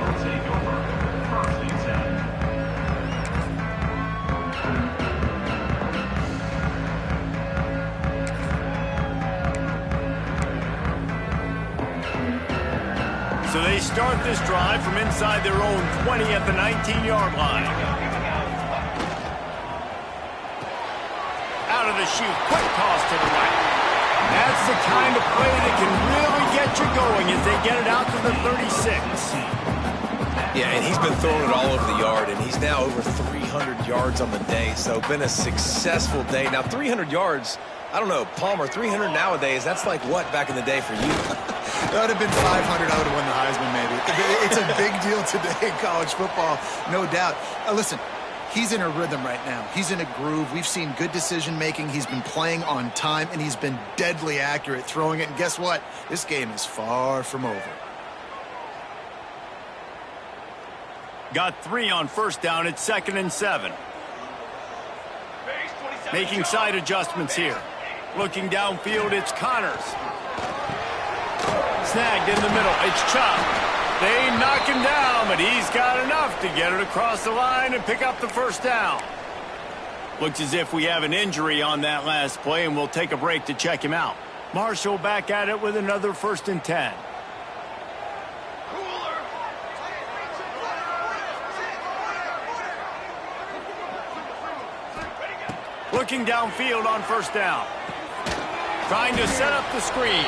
Speaker 1: So they start this drive from inside their own 20 at the 19-yard line. Out of the chute, quick toss to the right. That's the kind of play that can really get you going as they get it out to the 36.
Speaker 2: Yeah, and he's been throwing it all over the yard, and he's now over 300 yards on the day, so been a successful day. Now, 300 yards, I don't know, Palmer, 300 nowadays, that's like what back in the day for you?
Speaker 3: That would have been 500. I would have won the Heisman, maybe. It's a big deal today in college football, no doubt. Listen, he's in a rhythm right now. He's in a groove. We've seen good decision-making. He's been playing on time, and he's been deadly accurate throwing it. And guess what? This game is far from over.
Speaker 1: Got 3 on first down at 2nd and 7. Making side adjustments here. Looking downfield, it's Connors. Snagged in the middle, it's Chubb. They knock him down, but he's got enough to get it across the line and pick up the first down. Looks as if we have an injury on that last play, and we'll take a break to check him out. Marshall back at it with another 1st and 10. Looking downfield on first down. Trying to set up the screen.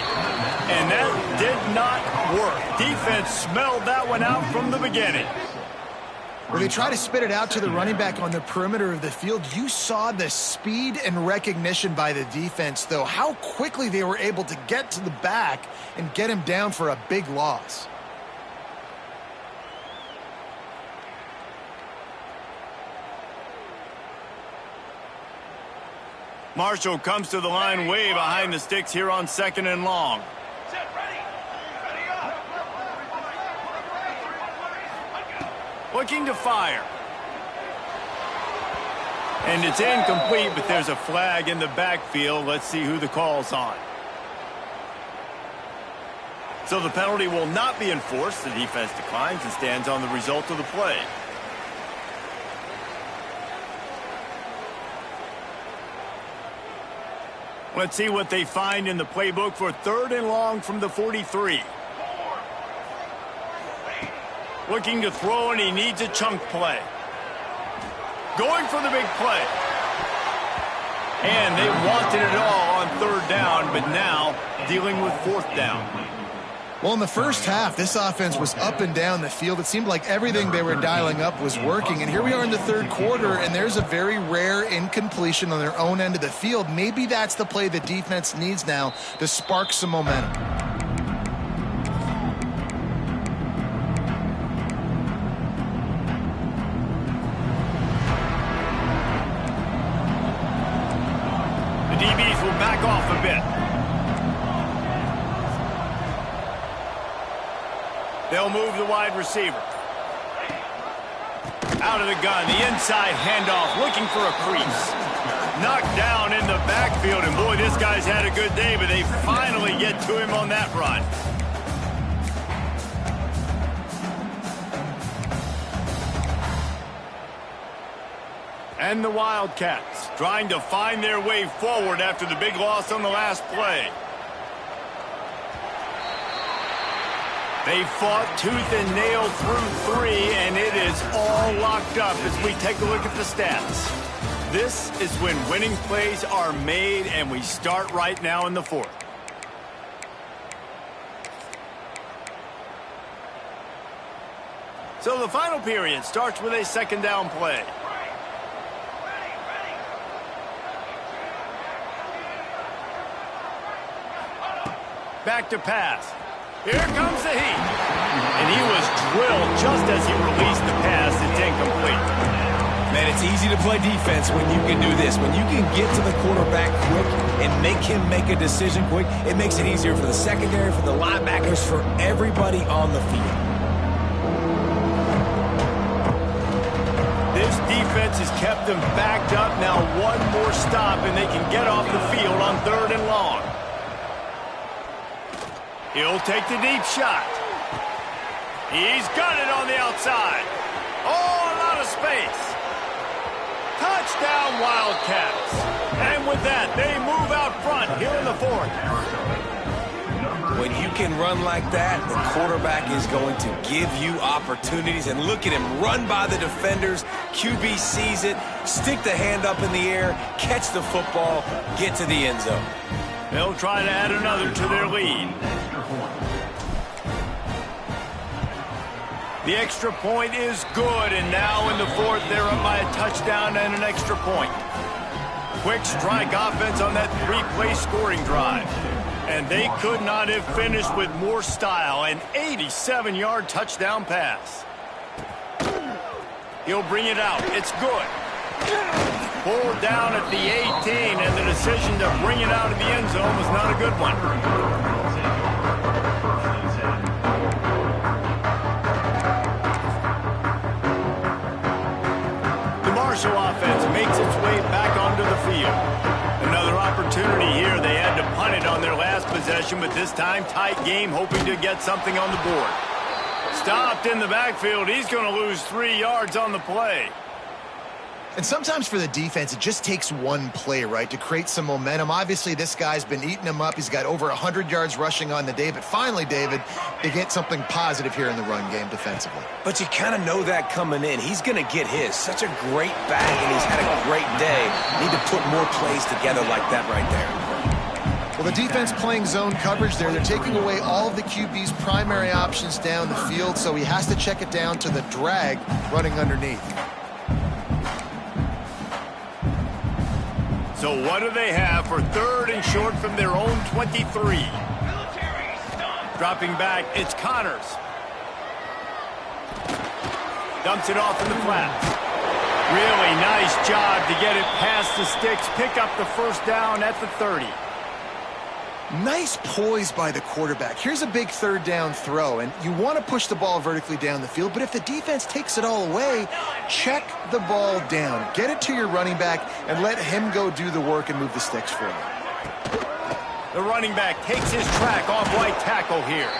Speaker 1: And that did not work. Defense smelled that one out from the beginning.
Speaker 3: When they try to spit it out to the running back on the perimeter of the field, you saw the speed and recognition by the defense, though, how quickly they were able to get to the back and get him down for a big loss.
Speaker 1: Marshall comes to the line way behind the sticks here on 2nd and long. Looking to fire. And it's incomplete, but there's a flag in the backfield. Let's see who the call's on. So the penalty will not be enforced. The defense declines and stands on the result of the play. Let's see what they find in the playbook for 3rd and long from the 43. Looking to throw, and he needs a chunk play. Going for the big play. And they wanted it all on 3rd down, but now dealing with 4th down.
Speaker 3: Well, in the first half, this offense was up and down the field. It seemed like everything they were dialing up was working. And here we are in the 3rd quarter, and there's a very rare incompletion on their own end of the field. Maybe that's the play the defense needs now to spark some momentum.
Speaker 1: The DBs will back off a bit. They'll move the wide receiver. Out of the gun, the inside handoff, looking for a crease. Knocked down in the backfield, and boy, this guy's had a good day, but they finally get to him on that run. And the Wildcats trying to find their way forward after the big loss on the last play. They fought tooth and nail through 3, and it is all locked up as we take a look at the stats. This is when winning plays are made, and we start right now in the 4th. So the final period starts with a 2nd down play. Back to pass. Here comes the heat. And he was drilled just as he released the pass. It's incomplete.
Speaker 2: Man, it's easy to play defense when you can do this. When you can get to the quarterback quick and make him make a decision quick, it makes it easier for the secondary, for the linebackers, for everybody on the field.
Speaker 1: This defense has kept them backed up. Now one more stop, and they can get off the field on 3rd and long. He'll take the deep shot. He's got it on the outside. Oh, a lot of space. Touchdown, Wildcats. And with that, they move out front here in the fourth.
Speaker 2: When you can run like that, the quarterback is going to give you opportunities. And look at him run by the defenders. QB sees it, stick the hand up in the air, catch the football, get to the end zone.
Speaker 1: They'll try to add another to their lead. The extra point is good, and now in the fourth, they're up by a touchdown and an extra point. Quick strike offense on that three-play scoring drive. And they could not have finished with more style. An 87-yard touchdown pass. He'll bring it out. It's good. Pulled down at the 18, and the decision to bring it out of the end zone was not a good one. The Marshall offense makes its way back onto the field. Another opportunity here. They had to punt it on their last possession, but this time tight game, hoping to get something on the board. Stopped in the backfield. He's going to lose 3 yards on the play.
Speaker 3: And sometimes for the defense, it just takes one play, right, to create some momentum. Obviously, this guy's been eating them up. He's got over 100 yards rushing on the day. But finally, David, they get something positive here in the run game defensively.
Speaker 2: But you kind of know that coming in. He's going to get his. Such a great bag, and he's had a great day. Need to put more plays together like that right there.
Speaker 3: Well, the defense playing zone coverage there. They're taking away all of the QB's primary options down the field, so he has to check it down to the drag running underneath.
Speaker 1: So what do they have for third and short from their own 23? Dropping back, it's Connors. Dumps it off in the flats. Really nice job to get it past the sticks, pick up the first down at the 30.
Speaker 3: Nice poise by the quarterback. Here's a big third down throw, and you want to push the ball vertically down the field, but if the defense takes it all away, check the ball down. Get it to your running back and let him go do the work and move the sticks for you.
Speaker 1: The running back takes his track off right tackle here.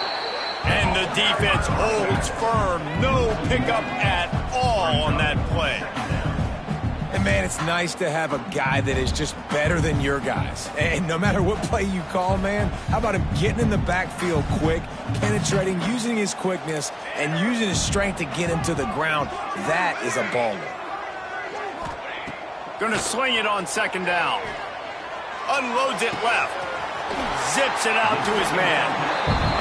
Speaker 1: And the defense holds firm. No pickup at all on that play.
Speaker 2: And, man, it's nice to have a guy that is just better than your guys. And no matter what play you call, man, how about him getting in the backfield quick, penetrating, using his quickness, and using his strength to get him to the ground. That is a baller.
Speaker 1: Going to swing it on second down. Unloads it left. Zips it out to his man.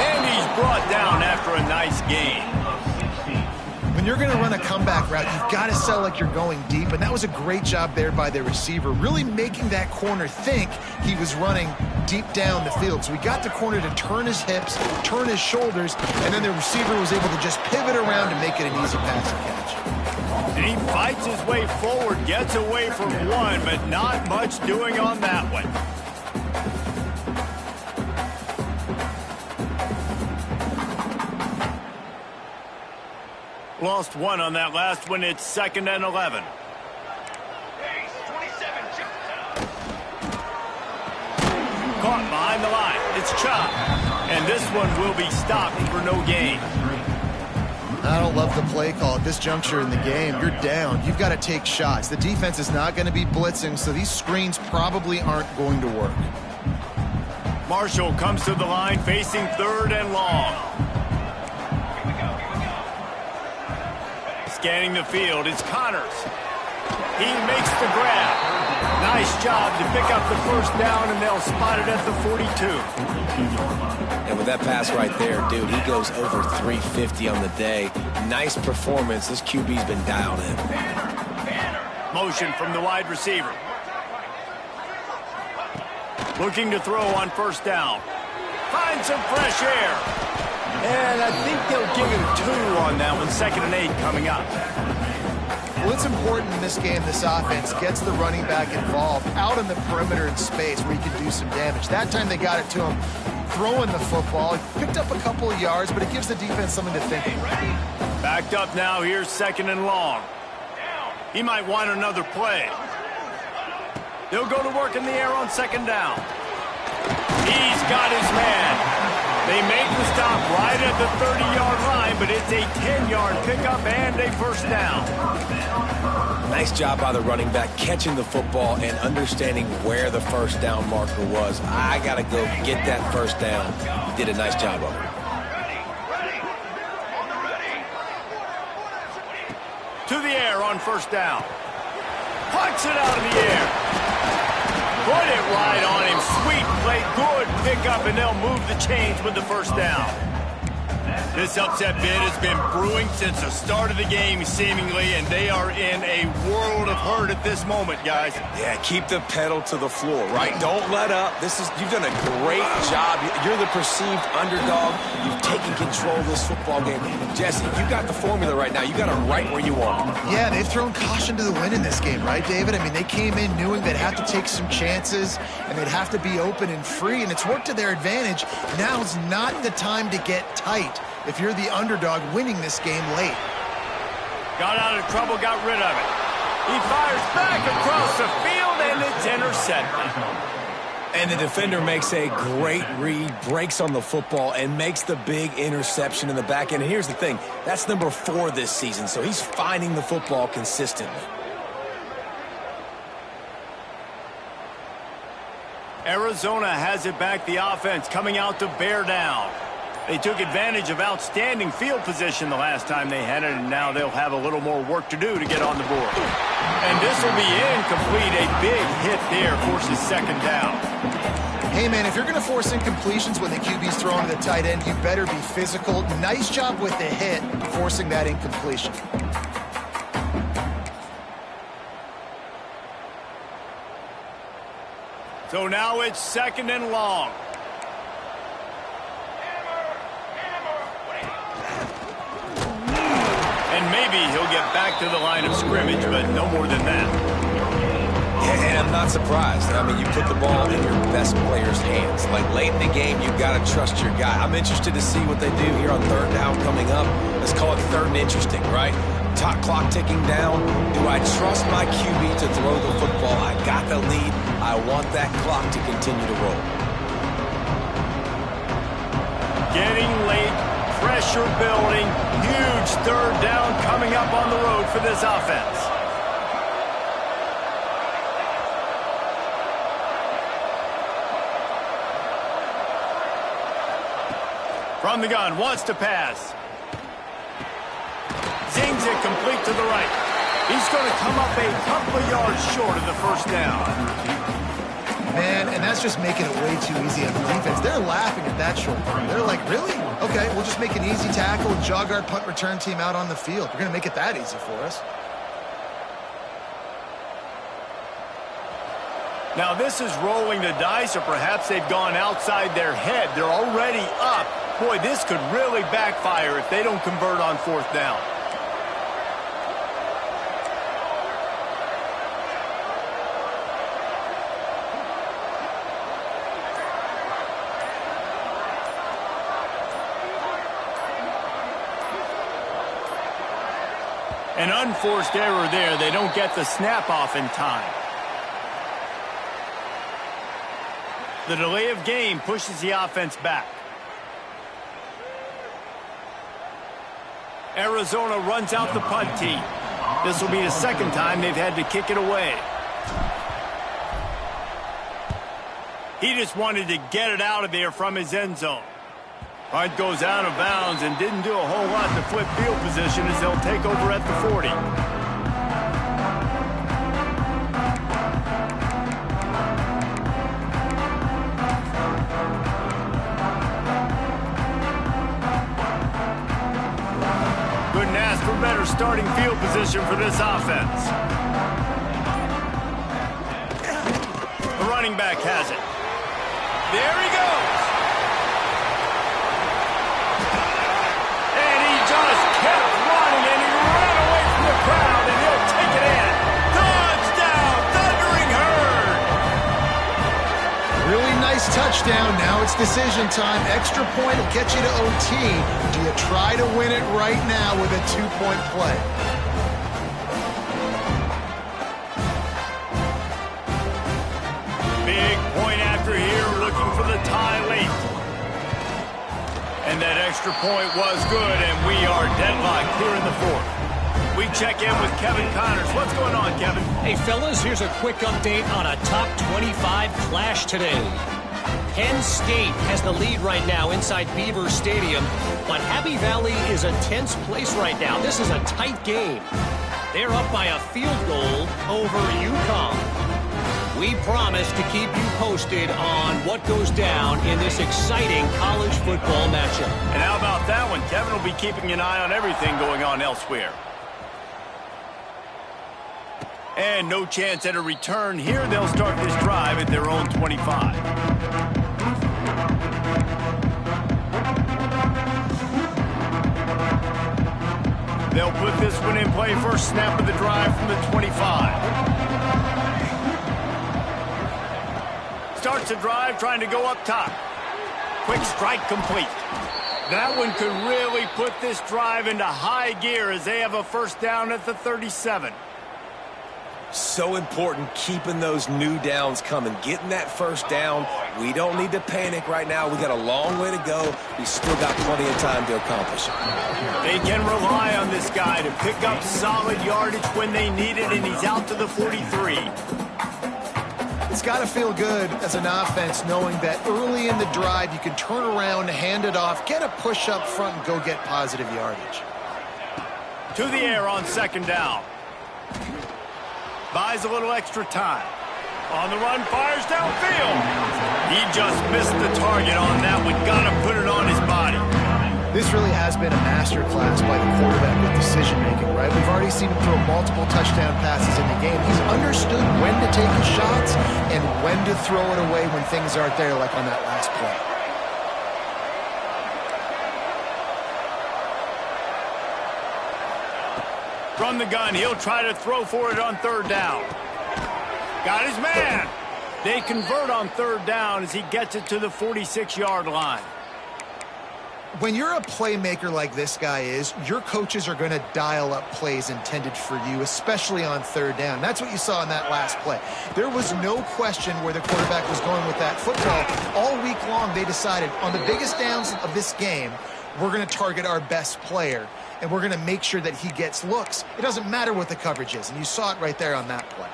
Speaker 1: And he's brought down after a nice gain.
Speaker 3: When you're going to run a comeback route, you've got to sell like you're going deep, and that was a great job there by the receiver, really making that corner think he was running deep down the field. So he got the corner to turn his hips, turn his shoulders, and then the receiver was able to just pivot around and make it an easy pass and catch.
Speaker 1: And he fights his way forward, gets away from one, but not much doing on that one. Lost one on that last one. It's 2nd and 11. Caught behind the line. It's Chop. And this one will be stopped for no gain.
Speaker 3: I don't love the play call at this juncture in the game. You're down. You've got to take shots. The defense is not going to be blitzing, so these screens probably aren't going to work.
Speaker 1: Marshall comes to the line facing 3rd and long. Scanning the field, it's Connors. He makes the grab. Nice job to pick up the first down, and they'll spot it at the 42.
Speaker 2: And with that pass right there, dude, he goes over 350 on the day. Nice performance. This QB's been dialed in.
Speaker 1: Motion from the wide receiver. Looking to throw on first down. Find some fresh air. And I think they'll give him 2 on that one. 2nd and 8 coming up.
Speaker 3: Well, it's important in this game, this offense gets the running back involved out in the perimeter in space where he can do some damage. That time they got it to him throwing the football. He picked up a couple of yards, but it gives the defense something to think about.
Speaker 1: Backed up now. Here's 2nd and long. He might want another play. They'll go to work in the air on 2nd down. He's got his man. They make the stop right at the 30-yard line, but it's a 10-yard pickup and a first down.
Speaker 2: Nice job by the running back catching the football and understanding where the first down marker was. I got to go get that first down. He did a nice job of it.
Speaker 1: To the air on first down. Punts it out of the air. Put it right on him. Sweet play. Good pickup, and they'll move the chains with the first down. This upset bid has been brewing since the start of the game, seemingly, and they are in a world of hurt at this moment, guys.
Speaker 2: Yeah, keep the pedal to the floor, right? Don't let up. You've done a great job. You're the perceived underdog. You've taken control of this football game. Jesse, you got the formula right now. You got it right where you want it.
Speaker 3: Yeah, they've thrown caution to the wind in this game, right, David? I mean, they came in knowing they'd have to take some chances, and they'd have to be open and free, and it's worked to their advantage. Now's not the time to get tight if you're the underdog winning this game late.
Speaker 1: Got out of trouble, got rid of it. He fires back across the field, and it's intercepted.
Speaker 2: And the defender makes a great read, breaks on the football, and makes the big interception in the back end. And here's the thing, that's number 4 this season, so he's finding the football consistently.
Speaker 1: Arizona has it back, the offense coming out to bear down. They took advantage of outstanding field position the last time they had it, and now they'll have a little more work to do to get on the board. And this will be incomplete. A big hit there forces second down.
Speaker 3: Hey, man, if you're going to force incompletions when the QB's throwing to the tight end, you better be physical. Nice job with the hit, forcing that incompletion.
Speaker 1: So now it's second and long. And maybe he'll get back to the line of scrimmage, but no more than that.
Speaker 2: Yeah, and I'm not surprised. I mean, you put the ball in your best player's hands. Like, late in the game, you've got to trust your guy. I'm interested to see what they do here on third down coming up. Let's call it third and interesting, right? Top clock ticking down. Do I trust my QB to throw the football? I got the lead. I want that clock to continue to roll.
Speaker 1: Getting late. Pressure building. Huge third down coming up on the road for this offense. From the gun, wants to pass. Zings it complete to the right. He's going to come up a couple of yards short of the first down.
Speaker 3: Man, and that's just making it way too easy on the defense. They're laughing at that short play. They're like, really? Okay, we'll just make an easy tackle and jog our punt return team out on the field. We're going to make it that easy for us.
Speaker 1: Now this is rolling the dice, or perhaps they've gone outside their head. They're already up. Boy, this could really backfire if they don't convert on fourth down. An unforced error there. They don't get the snap off in time. The delay of game pushes the offense back. Arizona runs out the punt team. This will be the second time they've had to kick it away. He just wanted to get it out of there from his end zone. Punt goes out of bounds and didn't do a whole lot to flip field position as they'll take over at the 40. Couldn't ask for better starting field position for this offense. The running back has it. There he goes. And he just kept running, and he ran away from the crowd, and he'll take it in. Touchdown, Thundering Herd.
Speaker 3: Really nice touchdown. Now it's decision time. Extra point will get you to OT. Do you try to win it right now with a 2-point play? Big point after here, looking for the tie late.
Speaker 1: And that extra point was good, and we are deadlocked here in the fourth. We check in with Kevin Connors. What's going on, Kevin?
Speaker 5: Hey, fellas, here's a quick update on a top 25 clash today. Penn State has the lead right now inside Beaver Stadium, but Happy Valley is a tense place right now. This is a tight game. They're up by a field goal over UConn. We promise to keep you posted on what goes down in this exciting college football matchup.
Speaker 1: And how about that one? Kevin will be keeping an eye on everything going on elsewhere. And no chance at a return here. They'll start this drive at their own 25. They'll put this one in play. First snap of the drive from the 25. Starts the drive trying to go up top. Quick strike complete. That one could really put this drive into high gear as they have a first down at the 37.
Speaker 2: So important keeping those new downs coming, getting that first down. We don't need to panic right now. We got a long way to go. We still got plenty of time to accomplish it.
Speaker 1: They can rely on this guy to pick up solid yardage when they need it, and he's out to the 43.
Speaker 3: It's got to feel good as an offense knowing that early in the drive you can turn around, hand it off, get a push up front, and go get positive yardage.
Speaker 1: To the air on second down. Buys a little extra time. On the run, fires downfield. He just missed the target on that one. Got to put it on his body.
Speaker 3: This really has been a master class by the quarterback with decision-making, right? We've already seen him throw multiple touchdown passes in the game. He's understood when to take his shots and when to throw it away when things aren't there, like on that last play.
Speaker 1: From the gun, he'll try to throw for it on third down. Got his man. They convert on third down as he gets it to the 46-yard line.
Speaker 3: When you're a playmaker like this guy is, your coaches are going to dial up plays intended for you, especially on third down. That's what you saw in that last play. There was no question where the quarterback was going with that football. All week long, they decided on the biggest downs of this game, we're going to target our best player, and we're going to make sure that he gets looks. It doesn't matter what the coverage is, and you saw it right there on that play.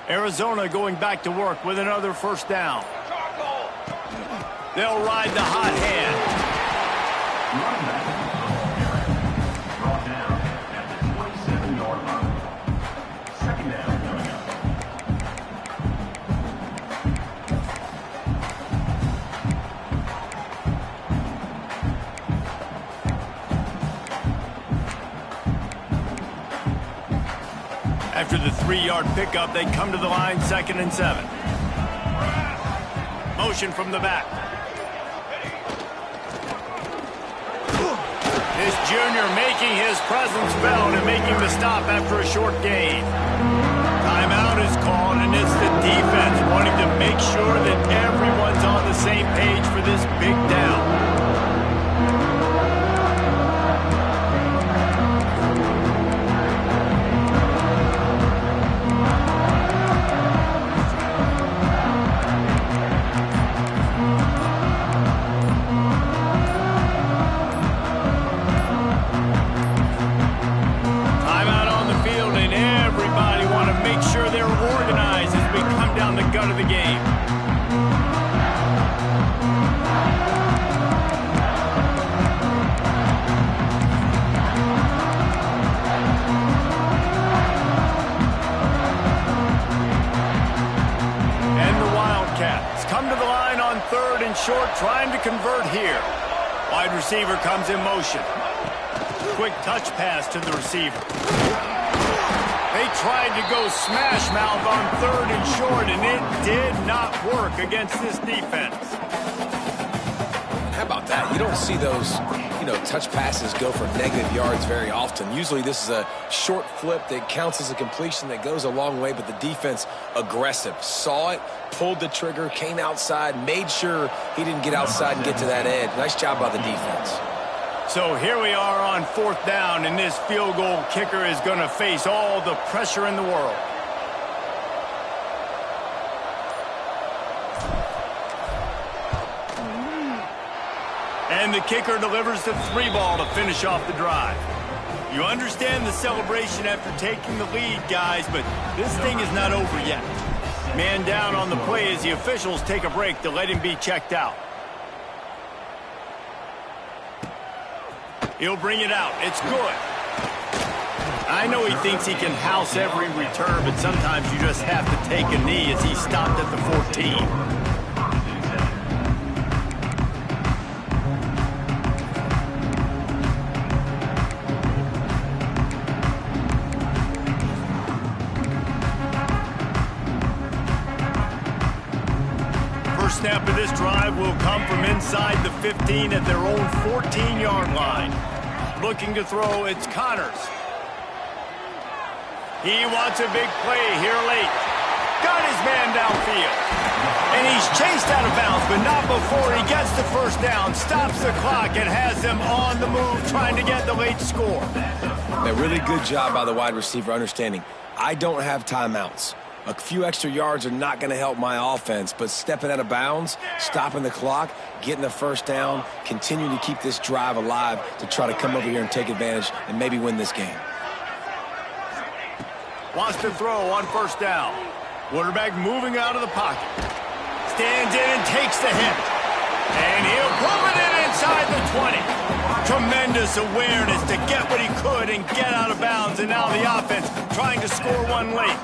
Speaker 1: Arizona going back to work with another first down. They'll ride the hot hand.
Speaker 4: Brought down at the 27-yard line. Second down coming up.
Speaker 1: After the 3-yard pickup, they come to the line, 2nd and 7. Motion from the back. This junior making his presence felt and making the stop after a short gain. Timeout is called, and it's the defense wanting to make sure that everyone's on the same page for this big down. Of the game. And the Wildcats come to the line on 3rd and short, trying to convert here. Wide receiver comes in motion. Quick touch pass to the receiver. They tried to go smash mouth on 3rd and short, and it did not work against this defense.
Speaker 2: How about that? You don't see those, touch passes go for negative yards very often. Usually this is a short flip that counts as a completion that goes a long way, but the defense aggressive. Saw it, pulled the trigger, came outside, made sure he didn't get outside and get to that edge. Nice job by the defense.
Speaker 1: So here we are on 4th down, and this field goal kicker is going to face all the pressure in the world. And the kicker delivers the 3-ball to finish off the drive. You understand the celebration after taking the lead, guys, but this thing is not over yet. Man down on the play as the officials take a break to let him be checked out. He'll bring it out. It's good. I know he thinks he can house every return, but sometimes you just have to take a knee as he stopped at the 14. Snap of this drive will come from inside the 15 at their own 14-yard line. Looking to throw, it's Connors. He wants a big play here late. Got his man downfield. And he's chased out of bounds, but not before he gets the first down, stops the clock, and has them on the move trying to get the late score.
Speaker 2: A really good job by the wide receiver understanding I don't have timeouts. A few extra yards are not going to help my offense, but stepping out of bounds, stopping the clock, getting the first down, continuing to keep this drive alive to try to come over here and take advantage and maybe win this game.
Speaker 1: Wants to throw on 1st down. Quarterback moving out of the pocket. Stands in and takes the hit. And he'll pull it in inside the 20. Tremendous awareness to get what he could and get out of bounds, and now the offense trying to score one late.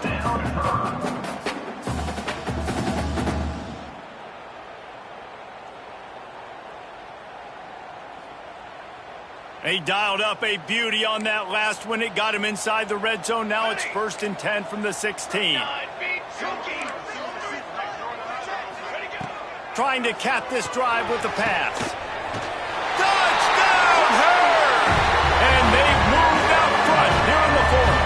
Speaker 1: He dialed up a beauty on that last one. It got him inside the red zone. Now it's 1st and 10 from the 16. Trying to cap this drive with the pass. Touchdown, Hurd! And they've moved out front here in the 4th.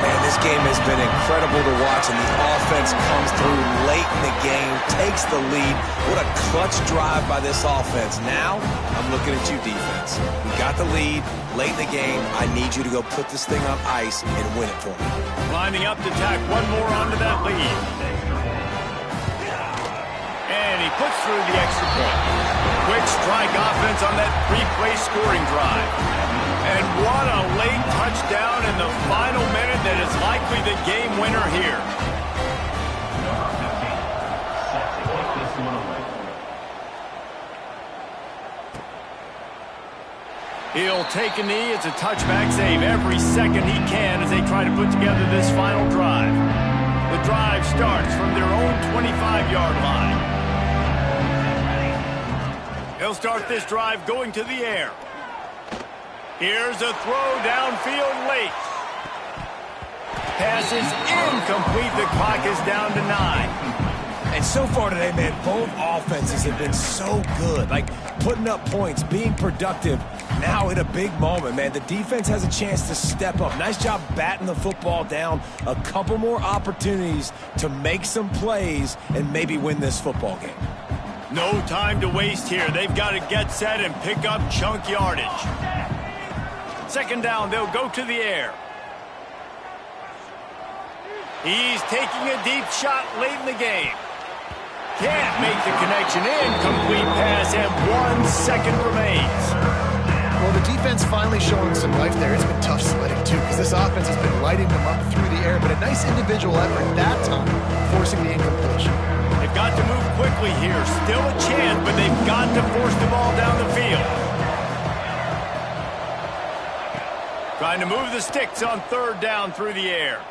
Speaker 2: Man, this game has been incredible to watch, and the offense comes through late in the game, takes the lead. What a clutch drive by this offense. Now, I'm looking at you, defense. We got the lead late in the game. I need you to go put this thing on ice and win it for me.
Speaker 1: Lining up to tack one more onto that lead. And he puts through the extra point. Quick strike offense on that 3-play scoring drive. And what a late touchdown in the final minute that is likely the game winner here. He'll take a knee. It's a touchback save every second he can as they try to put together this final drive. The drive starts from their own 25-yard line. He'll start this drive going to the air. Here's a throw downfield late. Pass is incomplete. The clock is down to 9.
Speaker 2: And so far today, man, both offenses have been so good. Like, putting up points, being productive. Now in a big moment, man, the defense has a chance to step up. Nice job batting the football down. A couple more opportunities to make some plays and maybe win this football game.
Speaker 1: No time to waste here. They've got to get set and pick up chunk yardage. 2nd down, they'll go to the air. He's taking a deep shot late in the game. Can't make the connection. Incomplete pass, and 1 second remains.
Speaker 3: Well, the defense finally showing some life there. It's been tough sledding, too, because this offense has been lighting them up through the air, but a nice individual effort that time, forcing the incompletion.
Speaker 1: They've got to move quickly here. Still a chance, but they've got to force the ball down the field. Trying to move the sticks on 3rd down through the air.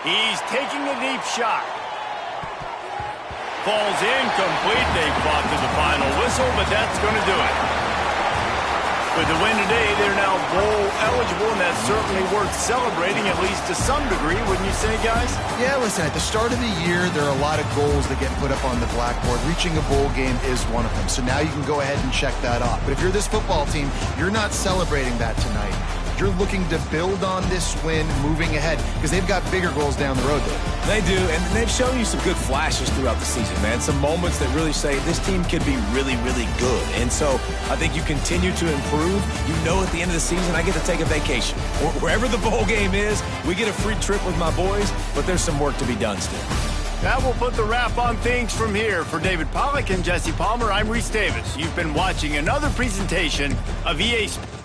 Speaker 1: He's taking a deep shot. Falls incomplete. They fought to the final whistle, but that's going to do it. With the win today, they're now bowl eligible, and that's certainly worth celebrating, at least to some degree, wouldn't you say, guys?
Speaker 3: Yeah, listen, at the start of the year, there are a lot of goals that get put up on the blackboard. Reaching a bowl game is one of them, so now you can go ahead and check that off. But if you're this football team, you're not celebrating that tonight. you're looking to build on this win moving ahead because they've got bigger goals down the road there.
Speaker 2: They do, and they've shown you some good flashes throughout the season, man. Some moments that really say this team could be really, really good. And so I think you continue to improve. You know at the end of the season, I get to take a vacation. Wherever the bowl game is, we get a free trip with my boys, but there's some work to be done still.
Speaker 1: That will put the wrap on things from here. For David Pollack and Jesse Palmer, I'm Reese Davis. You've been watching another presentation of EA Sports.